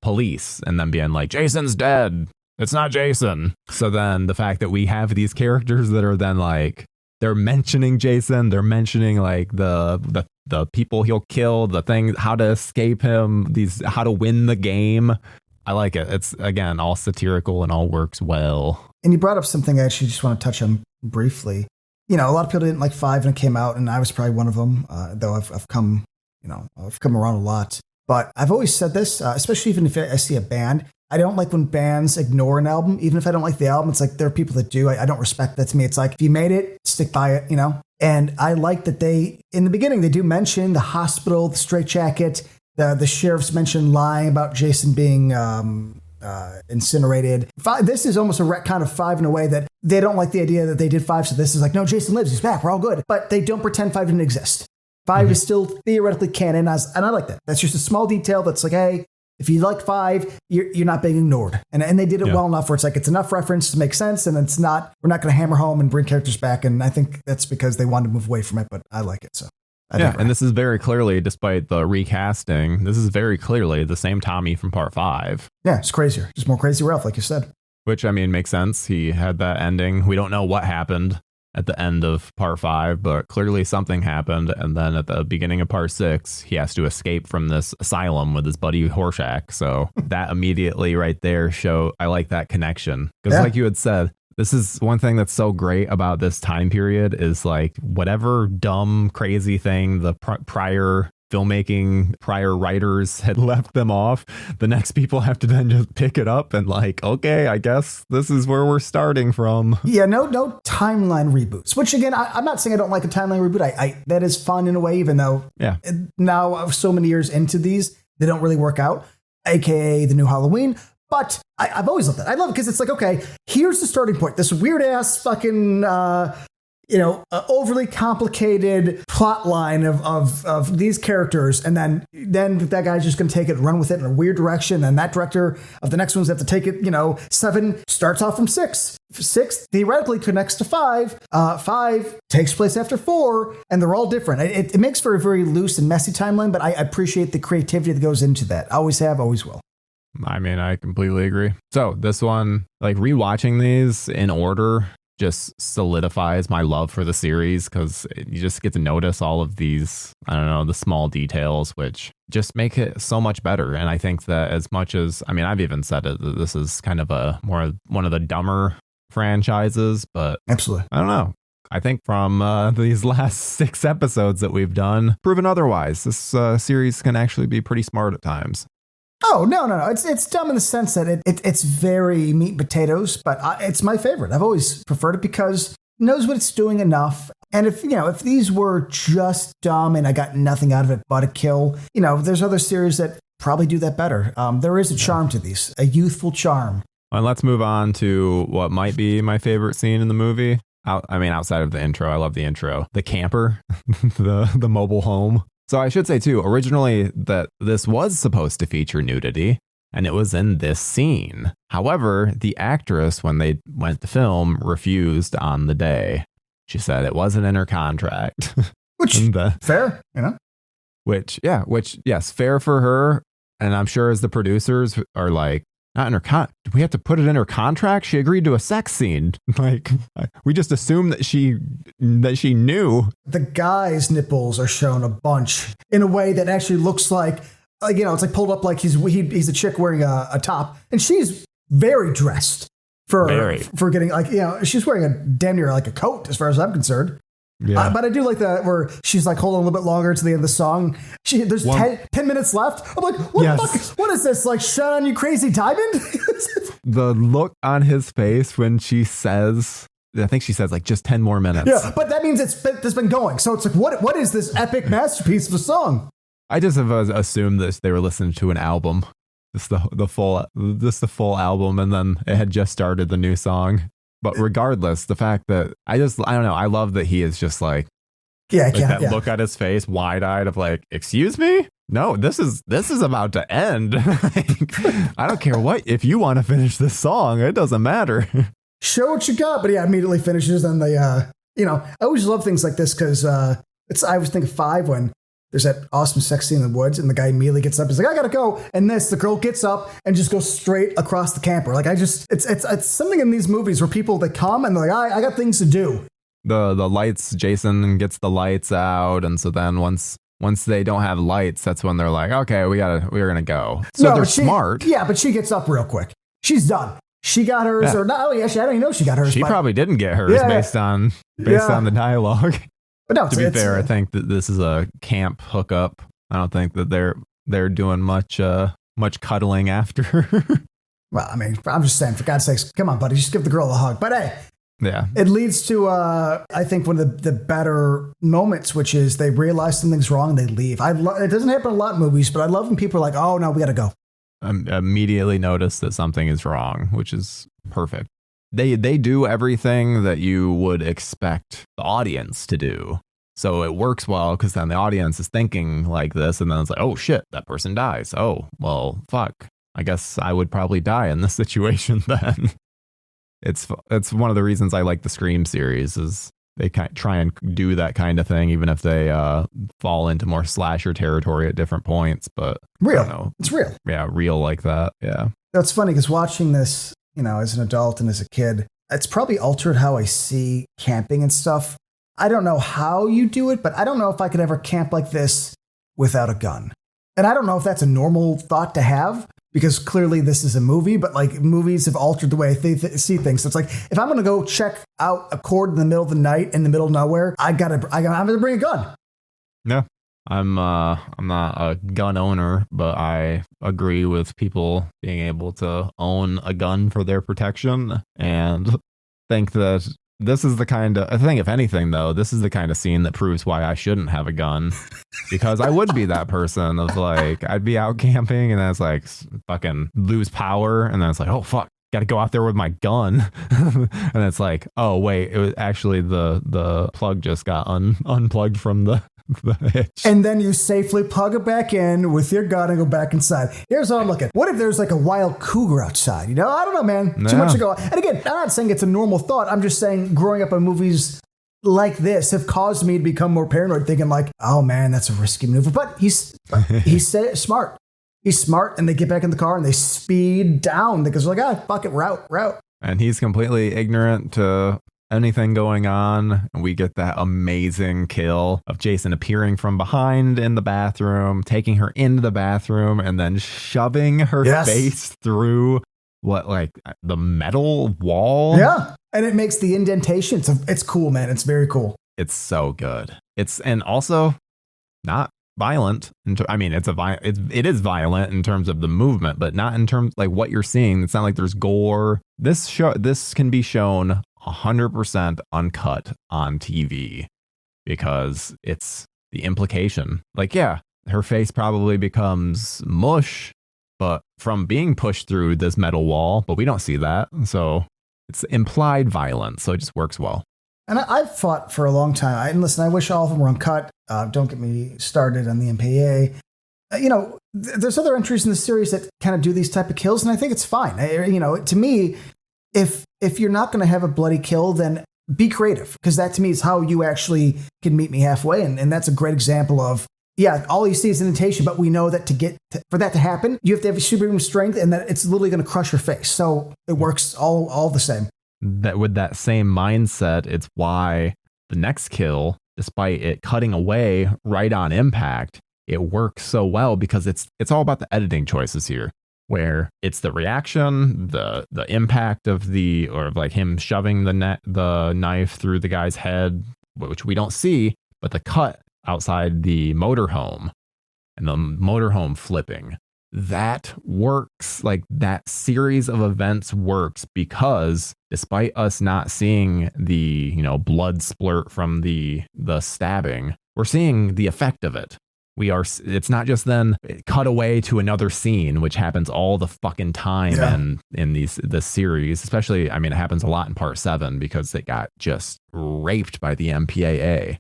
police and them being like, Jason's dead. It's not Jason. So then the fact that we have these characters that are then like, they're mentioning Jason, they're mentioning like the people he'll kill, the things, how to escape him, how to win the game. I like it. It's, again, all satirical and all works well. And you brought up something I actually just want to touch on briefly. You know, a lot of people didn't like 5 when it came out, and I was probably one of them, though I've come around a lot. But I've always said this, especially even if I see a band, I don't like when bands ignore an album. Even if I don't like the album, it's like there are people that do. I don't respect that. To me, it's like, if you made it, stick by it, you know? And I like that in the beginning, they do mention the hospital, the straitjacket, the sheriff's mention lying about Jason being incinerated. 5, this is almost a retcon of 5 in a way that they don't like the idea that they did 5. So this is like, no, Jason lives, he's back, we're all good. But they don't pretend 5 didn't exist. 5 is still theoretically canon, and I like that. That's just a small detail that's like, hey, if you like 5, you're not being ignored. And they did it well enough where it's like, it's enough reference to make sense, and we're not going to hammer home and bring characters back. And I think that's because they wanted to move away from it, but I like it. So and this is very clearly, despite the recasting, this is very clearly the same Tommy from part 5. Yeah, it's crazier. Just more crazy Ralph, like you said. Which, I mean, makes sense. He had that ending. We don't know what happened at the end of part 5, but clearly something happened. And then at the beginning of part 6, he has to escape from this asylum with his buddy Horshack. So that immediately right there I like that connection. Because like you had said, this is one thing that's so great about this time period is like whatever dumb, crazy thing the prior writers had left them off, the next people have to then just pick it up and like, okay, I guess this is where we're starting from. Yeah, no timeline reboots, which again, I'm not saying I don't like a timeline reboot. I that is fun in a way, even though now so many years into these, they don't really work out, aka the new Halloween. But I've always loved it. I love it because it's like, okay, here's the starting point. This weird ass fucking, overly complicated plot line of these characters. And then that guy's just going to take it and run with it in a weird direction. And that director of the next ones have to take it, 7 starts off from 6. 6 theoretically connects to 5. 5 takes place after 4. And they're all different. It makes for a very loose and messy timeline, but I appreciate the creativity that goes into that. Always have, always will. I mean, I completely agree. So this one, like rewatching these in order just solidifies my love for the series because you just get to notice all of these, I don't know, the small details, which just make it so much better. And I think that as much as, I mean, I've even said it, that this is kind of one of the dumber franchises, but absolutely, I don't know. I think from these last 6 episodes that we've done, proven otherwise, this series can actually be pretty smart at times. Oh, no. It's dumb in the sense that it's very meat and potatoes, but it's my favorite. I've always preferred it because it knows what it's doing enough. And if these were just dumb and I got nothing out of it but a kill, there's other series that probably do that better. There is a charm to these, a youthful charm. And let's move on to what might be my favorite scene in the movie. Outside of the intro, I love the intro. The camper, the mobile home. So I should say, too, originally that this was supposed to feature nudity, and it was in this scene. However, the actress, when they went to film, refused on the day. She said it wasn't in her contract. Which, fair, Which, yes, fair for her. And I'm sure as the producers are like, not in her do we have to put it in her contract? She agreed to a sex scene. Like, we just assumed that she knew. The guy's nipples are shown a bunch in a way that actually looks like it's like pulled up like he's a chick wearing a top, and she's very dressed for getting she's wearing a damn near like a coat as far as I'm concerned. Yeah. But I do like that where she's like holding a little bit longer to the end of the song. There's 10 minutes left. I'm like, what the fuck? What is this? Like, shut on, you crazy diamond? The look on his face when she says, I think she says like just 10 more minutes. Yeah, but that means it's been going. So it's like, what is this epic masterpiece of a song? I just have assumed that they were listening to an album, just the full album, and then it had just started the new song. But regardless, the fact that I don't know, I love that he is just like that look at his face, wide eyed of like, excuse me? No, this is about to end. I don't care what, if you want to finish this song, it doesn't matter. Show what you got. But yeah, immediately finishes. And they, I always love things like this because I always think of 5 when there's that awesome sex scene in the woods and the guy immediately gets up. He's like, I gotta go. And the girl gets up and just goes straight across the camper. Like it's something in these movies where people, they come and they're like, I got things to do. The lights, Jason gets the lights out. And so then once they don't have lights, that's when they're like, okay, we're going to go. So they're smart. Yeah, but she gets up real quick. She's done. She got hers, or not. Actually, I don't even know if she got hers. She probably didn't get hers based on the dialogue. But no, to be fair, I think that this is a camp hookup. I don't think that they're doing much cuddling after. Well, I mean, I'm just saying, for God's sakes, come on, buddy, just give the girl a hug. But hey. Yeah. It leads to, I think, one of the better moments, which is they realize something's wrong and they leave. It doesn't happen a lot in movies, but I love when people are like, oh, no, we got to go. Immediately notice that something is wrong, which is perfect. They do everything that you would expect the audience to do. So it works well because then the audience is thinking like this. And then it's like, oh, shit, that person dies. Oh, well, fuck. I guess I would probably die in this situation then. It's one of the reasons I like the Scream series is they try and do that kind of thing, even if they fall into more slasher territory at different points. But real, I don't know. It's real. Yeah, real like that. Yeah. That's funny because watching this, as an adult and as a kid, it's probably altered how I see camping and stuff. I don't know how you do it, but I don't know if I could ever camp like this without a gun. And I don't know if that's a normal thought to have. Because clearly this is a movie, but like movies have altered the way they see things. So it's like, if I'm going to go check out a cord in the middle of the night in the middle of nowhere, I'm going to bring a gun. No, I'm not a gun owner, but I agree with people being able to own a gun for their protection and think that this is the kind of, I think if anything though, this is the kind of scene that proves why I shouldn't have a gun, because I would be that person of like, I'd be out camping and then it's like fucking lose power. And then it's like, oh fuck, got to go out there with my gun. And it's like, oh wait, it was actually the plug just got unplugged from the hitch. And then you safely plug it back in with your gun and go back inside. Here's what I'm looking. What if there's like a wild cougar outside? I don't know, man. No. Too much to go. And again, I'm not saying it's a normal thought. I'm just saying growing up in movies like this have caused me to become more paranoid, thinking like, oh man, that's a risky maneuver. But he's smart. He's smart, and they get back in the car and they speed down because they're like, fuck it, route. And he's completely ignorant to anything going on, and we get that amazing kill of Jason appearing from behind in the bathroom, taking her into the bathroom, and then shoving her face through the metal wall. Yeah, and it makes the indentation. It's cool, man. It's very cool. It's so good. And also not violent. It is violent in terms of the movement, but not in terms like what you're seeing. It's not like there's gore. This can be shown 100% uncut on TV because it's the implication. Like, yeah, her face probably becomes mush, but from being pushed through this metal wall, but we don't see that. So it's implied violence. So it just works well. And I've fought for a long time. I wish all of them were uncut. Don't get me started on the MPA. There's other entries in the series that kind of do these type of kills, and I think it's fine. To me, if you're not going to have a bloody kill, then be creative, because that to me is how you actually can meet me halfway. And that's a great example of, all you see is indentation, but we know that for that to happen, you have to have superhuman strength, and that it's literally going to crush your face. So it works all the same. That with that same mindset, it's why the next kill, despite it cutting away right on impact, it works so well because it's all about the editing choices here, where it's the reaction, the impact of him shoving the knife through the guy's head, which we don't see, but the cut outside the motorhome and the motorhome flipping. That works. Like, that series of events works because despite us not seeing the blood splurt from the stabbing, we're seeing the effect of it. it's not just then cut away to another scene, which happens all the fucking time in this series, especially, I mean, it happens a lot in part 7 because it got just raped by the MPAA.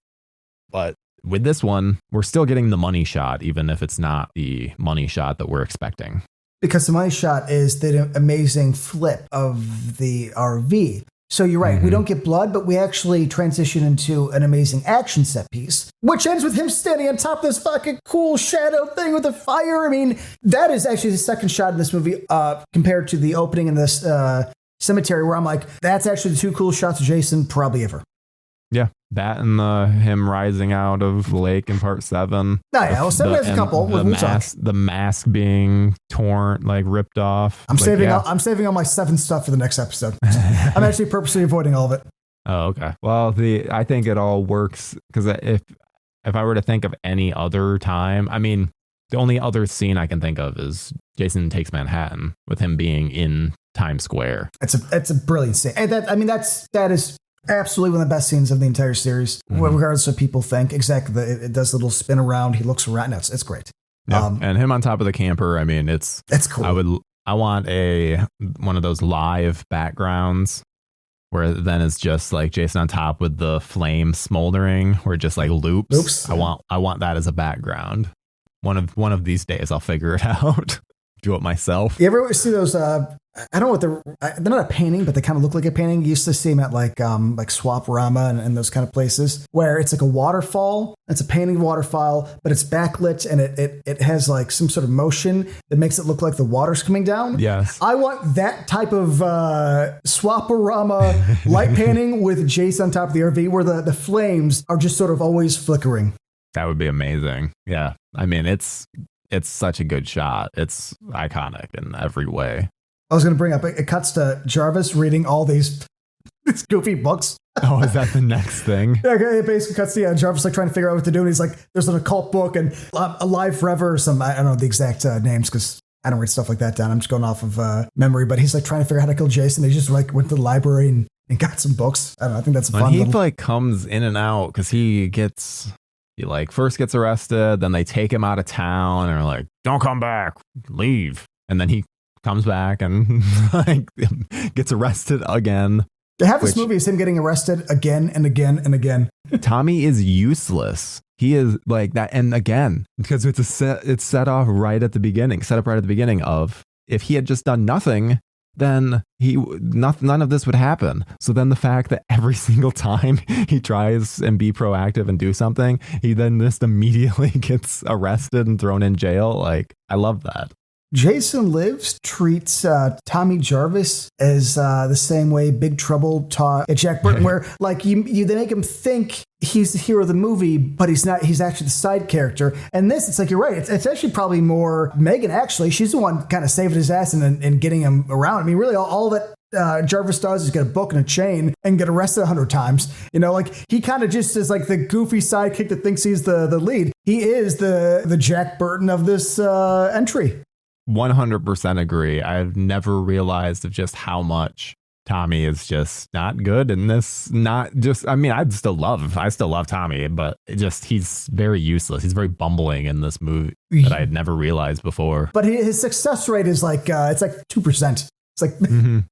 But with this one, we're still getting the money shot, even if it's not the money shot that we're expecting. Because the money shot is the amazing flip of the RV. So you're right. We don't get blood, but we actually transition into an amazing action set piece, which ends with him standing on top of this fucking cool shadow thing with the fire. I mean, that is actually the second shot in this movie compared to the opening in this cemetery, where I'm like, that's actually the two coolest shots of Jason probably ever. Yeah, that and him rising out of the lake in part 7. Oh, yeah, well, 7 has a couple. The mask being torn, like ripped off. I'm saving all my 7 stuff for the next episode. I'm actually purposely avoiding all of it. Oh, okay. Well, I think it all works because if I were to think of any other time, I mean, the only other scene I can think of is Jason Takes Manhattan with him being in Times Square. It's a brilliant scene. And that is absolutely one of the best scenes of the entire series, regardless of what people think. Exactly. It does a little spin around. He looks around. No, it's great. Yeah. And him on top of the camper. I mean, it's cool. I want one of those live backgrounds where then it's just like Jason on top with the flame smoldering, where it just like loops. I want that as a background. One of these days I'll figure it out. Do it myself. You ever see those? I don't know what they're not a painting, but they kind of look like a painting. You used to see them at like Swap-Rama and those kind of places where it's like a waterfall. It's a painting waterfall, but it's backlit and it has like some sort of motion that makes it look like the water's coming down. Yes. I want that type of Swap-Rama light painting with Jason on top of the RV where the flames are just sort of always flickering. That would be amazing. Yeah. I mean, it's such a good shot. It's iconic in every way. I was going to bring up, it cuts to Jarvis reading all these goofy books. Oh, is that the next thing? Yeah, it basically cuts to Jarvis like trying to figure out what to do. And he's like, there's an occult book and Alive Forever or some, I don't know the exact names because I don't write stuff like that down. I'm just going off of memory, but he's like trying to figure out how to kill Jason. They just like went to the library and got some books. I don't know. I think that's a fun He like comes in and out because he like first gets arrested, then they take him out of town and are like, don't come back, leave. And then he comes back and like gets arrested again. Half this movie is him getting arrested again and again and again. Tommy is useless. He is like that. And again, because it's set up right at the beginning of if he had just done nothing, then none of this would happen. So then the fact that every single time he tries and be proactive and do something, he then just immediately gets arrested and thrown in jail. Like, I love that. Jason Lives treats Tommy Jarvis as the same way Big Trouble taught Jack Burton, where like they make him think he's the hero of the movie, but he's not. He's actually the side character. And this, it's like, you're right. It's actually probably more Megan, actually. She's the one kind of saving his ass and getting him around. I mean, really, all that Jarvis does is get a book and a chain and get arrested 100 times. You know, like he kind of just is like the goofy sidekick that thinks he's the lead. He is the Jack Burton of this entry. 100% agree. I've never realized of just how much Tommy is just not good in this. Not just, I mean, I still love Tommy, but he's very useless. He's very bumbling in this movie that I had never realized before. But his success rate is like, it's like 2%. It's like,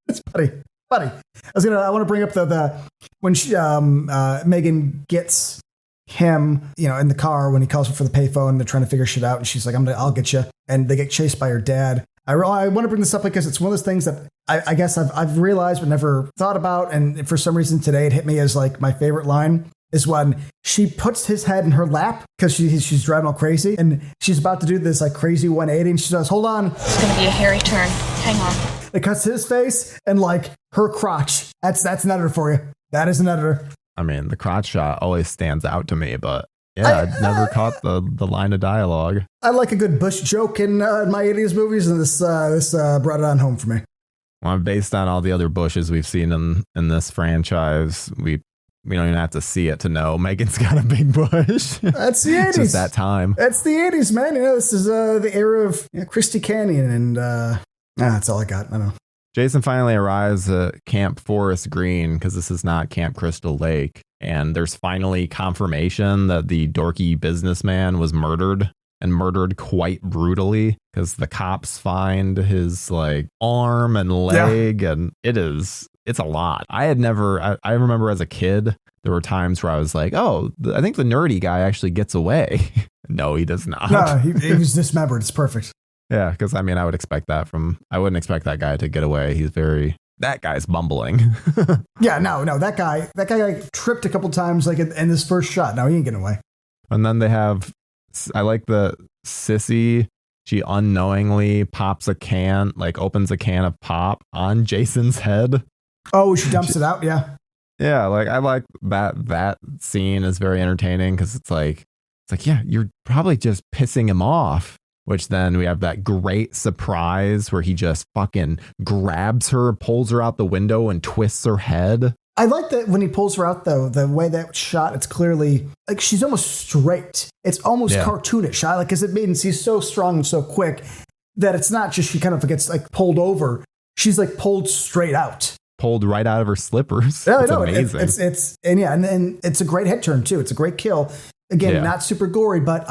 it's funny. I want to bring up the when Megan gets him, in the car when he calls her for the payphone, they're trying to figure shit out, and she's like, I'll get you. And they get chased by her dad. I want to bring this up because it's one of those things that I guess I've realized but never thought about. And for some reason today, it hit me as like my favorite line is when she puts his head in her lap because she's driving all crazy. And she's about to do this like crazy 180. And she says, hold on. It's going to be a hairy turn. Hang on. It cuts his face and like her crotch. That's an editor for you. That is an editor. I mean, the crotch shot always stands out to me, but yeah, I'd never caught the line of dialogue. I like a good Bush joke in my 80s movies, and this brought it on home for me. Well, based on all the other Bushes we've seen in this franchise, we don't even have to see it to know Megan's got a big bush. That's the 80s. It's just that time. That's the 80s, man. This is the era of Christy Canyon, and that's all I got. I don't know. Jason finally arrives at Camp Forest Green because this is not Camp Crystal Lake. and there's finally confirmation that the dorky businessman was murdered, and murdered quite brutally, because the cops find his like arm and leg, and it's a lot. I remember as a kid, there were times where I was like, oh, I think the nerdy guy actually gets away. No, he does not. No, he was dismembered. It's perfect. Yeah, because I wouldn't expect that guy to get away. That guy's bumbling. Yeah, no, that guy like, tripped a couple times like in this first shot. No, he ain't getting away. And then I like the sissy. She unknowingly opens a can of pop on Jason's head. Oh, she dumps it out. Yeah. Yeah, like I like that scene is very entertaining, because it's like, yeah, you're probably just pissing him off. Which then we have that great surprise where he just fucking grabs her, pulls her out the window, and twists her head. I like that when he pulls her out, though, the way that shot, it's clearly like she's almost straight. It's almost cartoonish. Because it means he's so strong and so quick that it's not just she kind of gets like pulled over. She's like pulled straight out. Pulled right out of her slippers. Yeah, it's I know. Amazing. And it's a great head turn, too. It's a great kill. Again, not super gory, but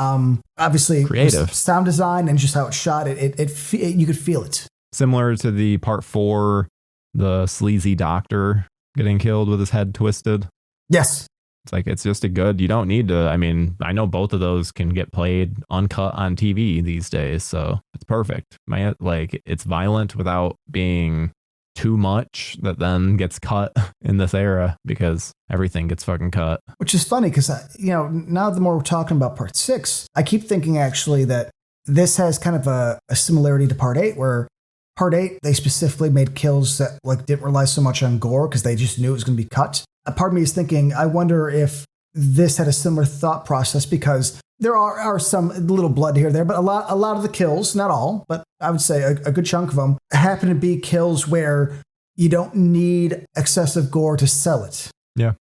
obviously creative sound design and just how it's shot. You could feel it. Similar to the part 4, the sleazy doctor getting killed with his head twisted. Yes. It's like, it's just you don't need to, I know both of those can get played uncut on TV these days, so it's perfect. It's violent without being too much that then gets cut in this era, because everything gets fucking cut. Which is funny, because, now the more we're talking about part 6, I keep thinking actually that this has kind of a similarity to part 8, where part 8, they specifically made kills that like didn't rely so much on gore because they just knew it was going to be cut. A part of me is thinking, I wonder if this had a similar thought process, because there are some little blood here or there, but a lot of the kills, not all, but I would say a good chunk of them happen to be kills where you don't need excessive gore to sell it. Yeah.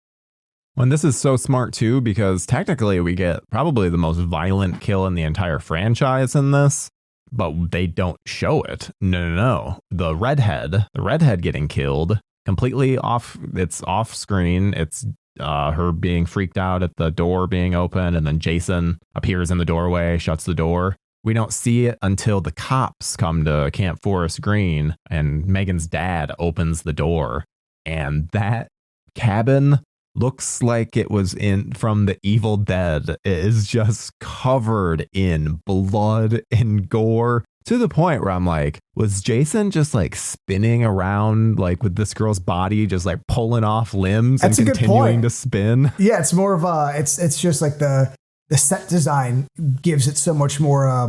And this is so smart too, because technically we get probably the most violent kill in the entire franchise in this, but they don't show it. No. The redhead getting killed completely off. It's off screen. It's her being freaked out at the door being open, and then Jason appears in the doorway, shuts the door. We don't see it until the cops come to Camp Forest Green, and Megan's dad opens the door, and that cabin looks like it was from the Evil Dead. It is just covered in blood and gore, to the point where I'm like, was Jason just like spinning around like with this girl's body, just like pulling off limbs That's and continuing to spin? Yeah, it's more of it's just like the set design gives it so much more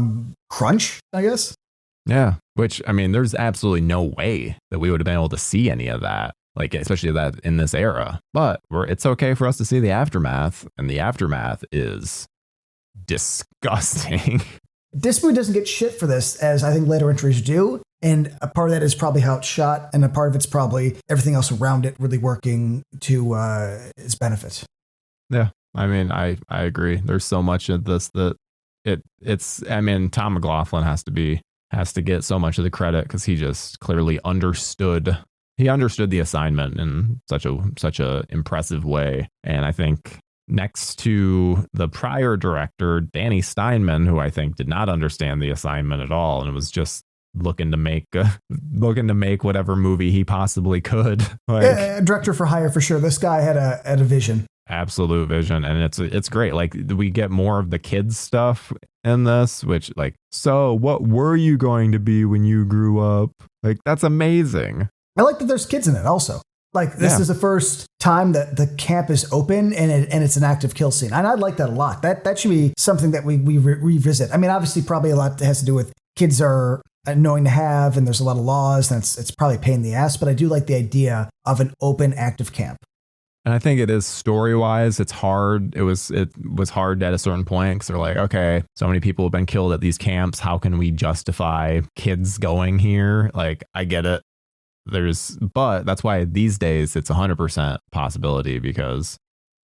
crunch, I guess. Yeah, which there's absolutely no way that we would have been able to see any of that, like especially that in this era. But it's okay for us to see the aftermath, and the aftermath is disgusting. This movie doesn't get shit for this, as I think later entries do. And a part of that is probably how it's shot, and a part of it's probably everything else around it really working to its benefit. Yeah, I agree. There's so much of this that it's Tom McLaughlin has to get so much of the credit, because he just clearly understood the assignment in such a impressive way. And I think next to the prior director, Danny Steinman, who I think did not understand the assignment at all, and was just looking to make whatever movie he possibly could. Director for hire for sure. This guy had a vision. Absolute vision, and it's great. Like, we get more of the kids stuff in this, which like, so what were you going to be when you grew up? Like, that's amazing. I like that there's kids in it also. Like, this is the first time that the camp is open and it's an active kill scene. And I like that a lot. That should be something that we revisit. Obviously, probably a lot that has to do with kids are annoying to have, and there's a lot of laws, and it's probably a pain in the ass. But I do like the idea of an open, active camp. And I think it is story-wise, it's hard. It was hard at a certain point, because they're like, okay, so many people have been killed at these camps. How can we justify kids going here? Like, I get it. But that's why these days it's 100% possibility, because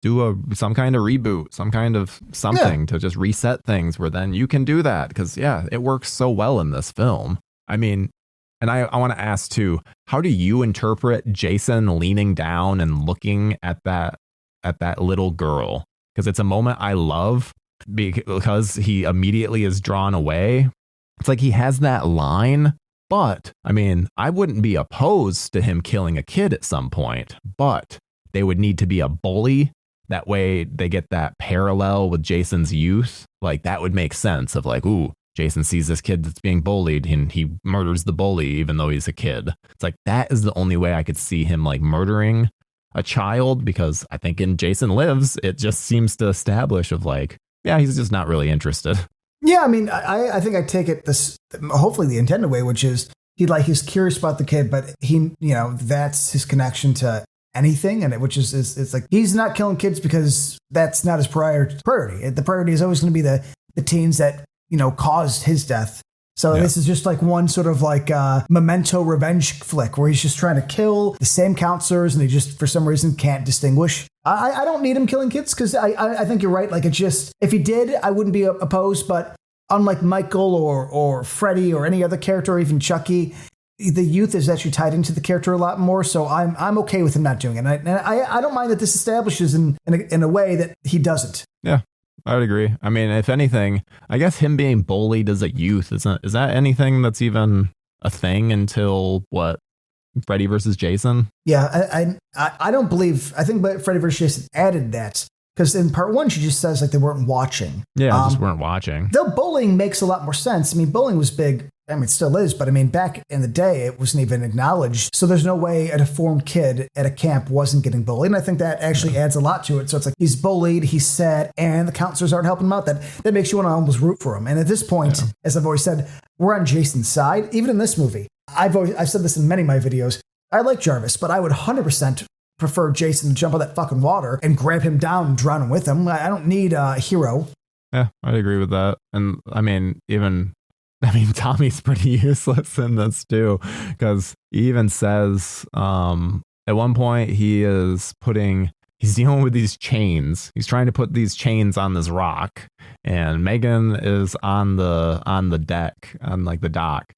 do some kind of reboot, some kind of something to just reset things, where then you can do that, because it works so well in this film. And I want to ask too, how do you interpret Jason leaning down and looking at at that little girl, because it's a moment I love because he immediately is drawn away. It's like he has that line, but I mean, I wouldn't be opposed to him killing a kid at some point, but they would need to be a bully. That way they get that parallel with Jason's youth. Like that would make sense of like, ooh, Jason sees this kid that's being bullied and he murders the bully even though he's a kid. It's like that is the only way I could see him like murdering a child, because I think in Jason Lives, it just seems to establish of like, yeah, he's just not really interested. Yeah, I mean, I think I take it this hopefully the intended way, which is he's curious about the kid, but he, you know, that's his connection to anything, and which is it's like he's not killing kids because that's not his priority. The priority is always going to be the teens that, you know, caused his death. So this is just like one sort of like memento revenge flick where he's just trying to kill the same counselors and he just for some reason can't distinguish. I don't need him killing kids because I think you're right. Like it's just, if he did, I wouldn't be opposed. But unlike Michael or Freddy or any other character or even Chucky, the youth is actually tied into the character a lot more. So I'm okay with him not doing it. And I don't mind that this establishes in a way that he doesn't. Yeah. I would agree. I mean, if anything, I guess him being bullied as a youth is that anything that's even a thing until what, Freddy versus Jason? Yeah, I don't believe. I think Freddy versus Jason added that because in part one she just says like they weren't watching. Yeah, just weren't watching. Though bullying makes a lot more sense. I mean, bullying was big. I mean, it still is, but I mean, back in the day, it wasn't even acknowledged. So there's no way a deformed kid at a camp wasn't getting bullied. And I think that actually adds a lot to it. So it's like he's bullied, he's sad, and the counselors aren't helping him out. That makes you want to almost root for him. And at this point, as I've always said, we're on Jason's side. Even in this movie, I've said this in many of my videos. I like Jarvis, but I would 100% prefer Jason to jump on that fucking water and grab him down and drown him with him. I don't need a hero. Yeah, I'd agree with that. And I mean, Tommy's pretty useless in this too, because he even says at one point he's dealing with these chains. He's trying to put these chains on this rock, and Megan is on the deck, on like the dock,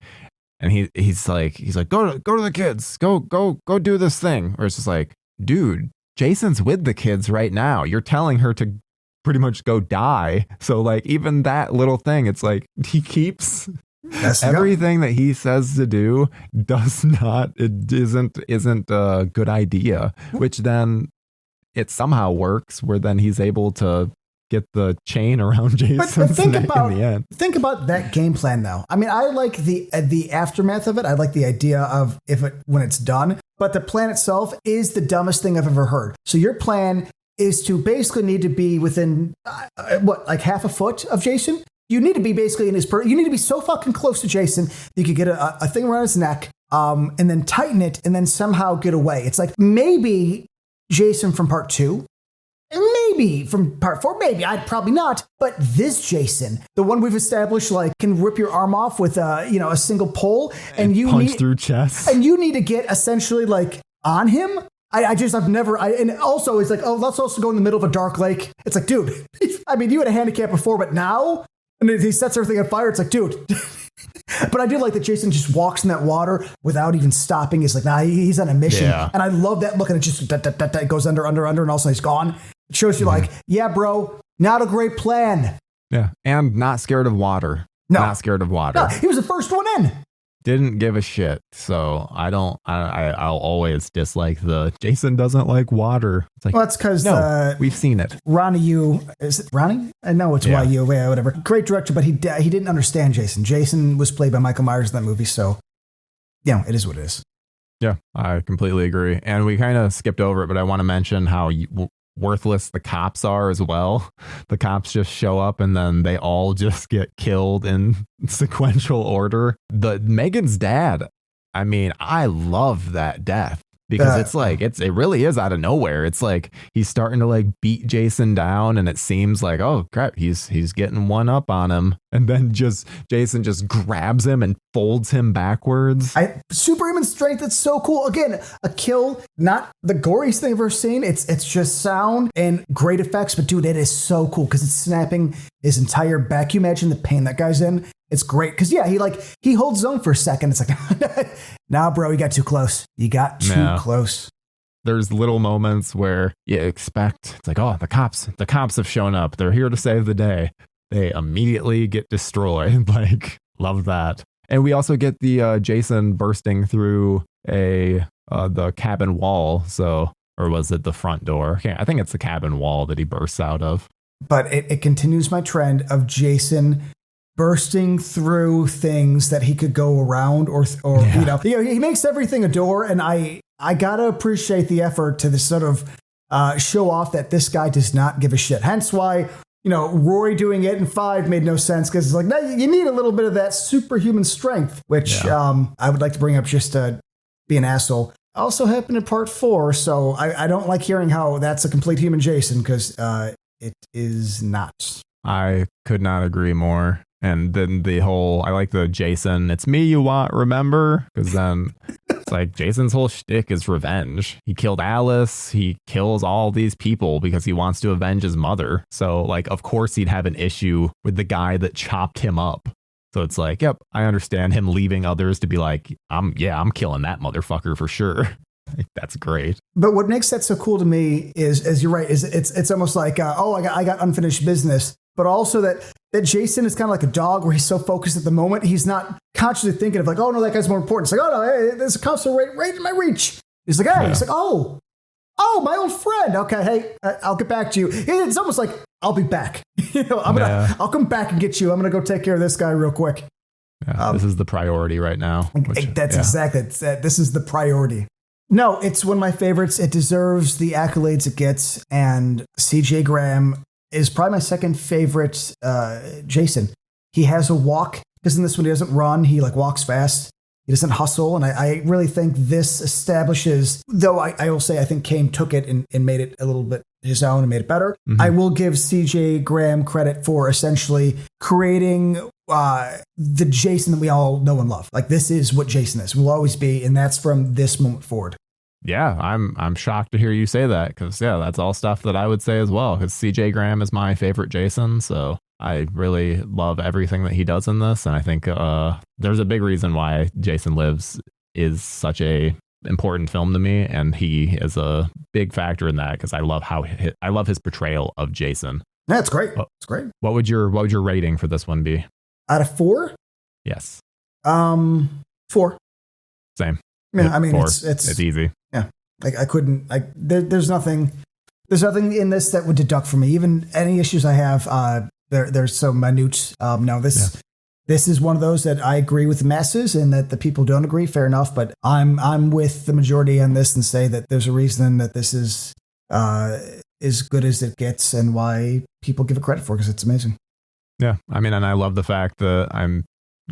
and he's like go to the kids, go do this thing. Or it's just like, dude, Jason's with the kids right now. You're telling her to pretty much go die. So like even that little thing, it's like he keeps everything that he says to do isn't a good idea, which then it somehow works where then he's able to get the chain around Jason's neck in the end. Think about that game plan though. I mean, I like the aftermath of it. I like the idea of when it's done, but the plan itself is the dumbest thing I've ever heard. So your plan is to basically need to be within like half a foot of Jason. You need to be basically in his you need to be so fucking close to Jason that you could get a thing around his neck, and then tighten it and then somehow get away. It's like maybe Jason from part 2, and maybe from part 4, maybe I'd probably not. But this Jason, the one we've established, like can rip your arm off with a single pull, and you punch through chest, and you need to get essentially like on him. And also it's like, oh, let's also go in the middle of a dark lake. It's like, dude, I mean, you had a handicap before, but now, and he sets everything on fire. It's like, dude. But I do like that Jason just walks in that water without even stopping. He's like, nah, he's on a mission. Yeah. And I love that look, and it just it goes under, and all of a sudden he's gone. It shows you like, yeah, bro, not a great plan. Yeah. And not scared of water. No. Not scared of water. No, he was the first one in. Didn't give a shit. So I'll always dislike the Jason doesn't like water. It's like, well, that's because we've seen it. Ronnie is it Ronnie? I know it's YU, whatever. Great director, but he didn't understand Jason. Jason was played by Michael Myers in that movie, so it is what it is. Yeah, I completely agree. And we kind of skipped over it, but I want to mention how worthless the cops are as well. The cops just show up and then they all just get killed in sequential order. The Megan's dad, I mean, I love that death because it's like it really is out of nowhere. It's like he's starting to like beat Jason down, and it seems like, oh crap, he's getting one up on him, and then Jason just grabs him and folds him backwards. Superhuman strength. It's so cool. Again, a kill, not the goriest thing I've ever seen. It's just sound and great effects, but dude, it is so cool because it's snapping his entire back. Can you imagine the pain that guy's in? It's great because he holds his own for a second. It's like, nah, bro, you got too close. You got too close. there's little moments where you expect, it's like, oh, the cops have shown up. They're here to save the day. They immediately get destroyed. Like, love that. And we also get the Jason bursting through the cabin wall. So, or was it the front door? I think it's the cabin wall that he bursts out of. But it continues my trend of Jason bursting through things that he could go around or he makes everything a door. And I gotta appreciate the effort to this sort of show off that this guy does not give a shit. Hence why, Roy doing it in 5 made no sense, because it's like, no, you need a little bit of that superhuman strength, which I would like to bring up just to be an asshole. Also happened in part 4, so I don't like hearing how that's a complete human Jason, because it is not. I could not agree more. And then I like the Jason, it's me you want, remember? Because then it's like Jason's whole shtick is revenge. He killed Alice. He kills all these people because he wants to avenge his mother. So, like, of course he'd have an issue with the guy that chopped him up. So it's like, yep, I understand him leaving others to be like, I'm killing that motherfucker for sure. Like, that's great. But what makes that so cool to me is, as you're right, is it's almost like, I got unfinished business. But also that Jason is kind of like a dog where he's so focused at the moment, he's not consciously thinking of like, oh no, that guy's more important. It's like, oh no, hey, there's a console right in my reach. He's like, hey, he's like, oh, my old friend. Okay, hey, I'll get back to you. It's almost like, I'll be back. I'll come back and get you. I'm gonna go take care of this guy real quick. Yeah, this is the priority right now. That's exactly it. This is the priority. No, it's one of my favorites. It deserves the accolades it gets, and CJ Graham is probably my second favorite Jason. He has a walk, because in this one he doesn't run, he like walks fast. He doesn't hustle, and I really think this establishes, though I will say I think Kane took it and made it a little bit his own and made it better. Mm-hmm. I will give CJ Graham credit for essentially creating the Jason that we all know and love. Like, this is what Jason is, will always be, and that's from this moment forward. Yeah, I'm shocked to hear you say that, because that's all stuff that I would say as well, because CJ Graham is my favorite Jason, so I really love everything that he does in this, and I think there's a big reason why Jason Lives is such a important film to me, and he is a big factor in that, because I love his portrayal of Jason. That's great. It's great. What would your rating for this one be? Out of 4? Yes. 4. Same. Yeah, I mean, 4. it's easy. Yeah, like I couldn't. There's nothing in this that would deduct from me. Even any issues I have, they're so minute. This is one of those that I agree with the masses, and that the people don't agree. Fair enough, but I'm with the majority on this and say that there's a reason that this is as good as it gets, and why people give it credit for, because it's amazing. Yeah, I mean, and I love the fact that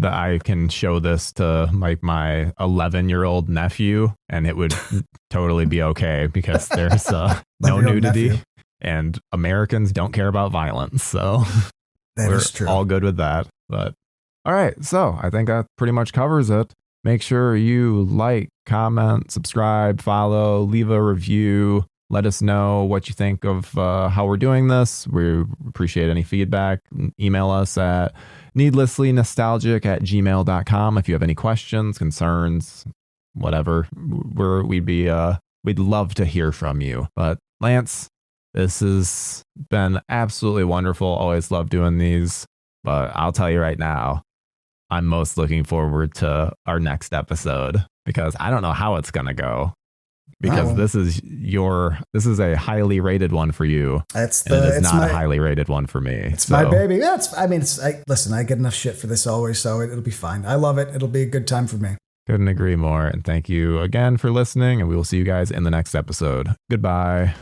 I can show this to like my 11-year-old nephew, and it would totally be okay, because there's no nudity nephew. And Americans don't care about violence. So we're all good with that. But all right. So I think that pretty much covers it. Make sure you like, comment, subscribe, follow, leave a review. Let us know what you think of how we're doing this. We appreciate any feedback. Email us at needlesslynostalgic@gmail.com if you have any questions, concerns, whatever. We'd love to hear from you. But Lance, this has been absolutely wonderful. Always love doing these. But I'll tell you right now, I'm most looking forward to our next episode, because I don't know how it's gonna go. Because this is a highly rated one for you. It's not a highly rated one for me. It's my baby. Listen, I get enough shit for this always, so it'll be fine. I love it. It'll be a good time for me. Couldn't agree more. And thank you again for listening, and we will see you guys in the next episode. Goodbye.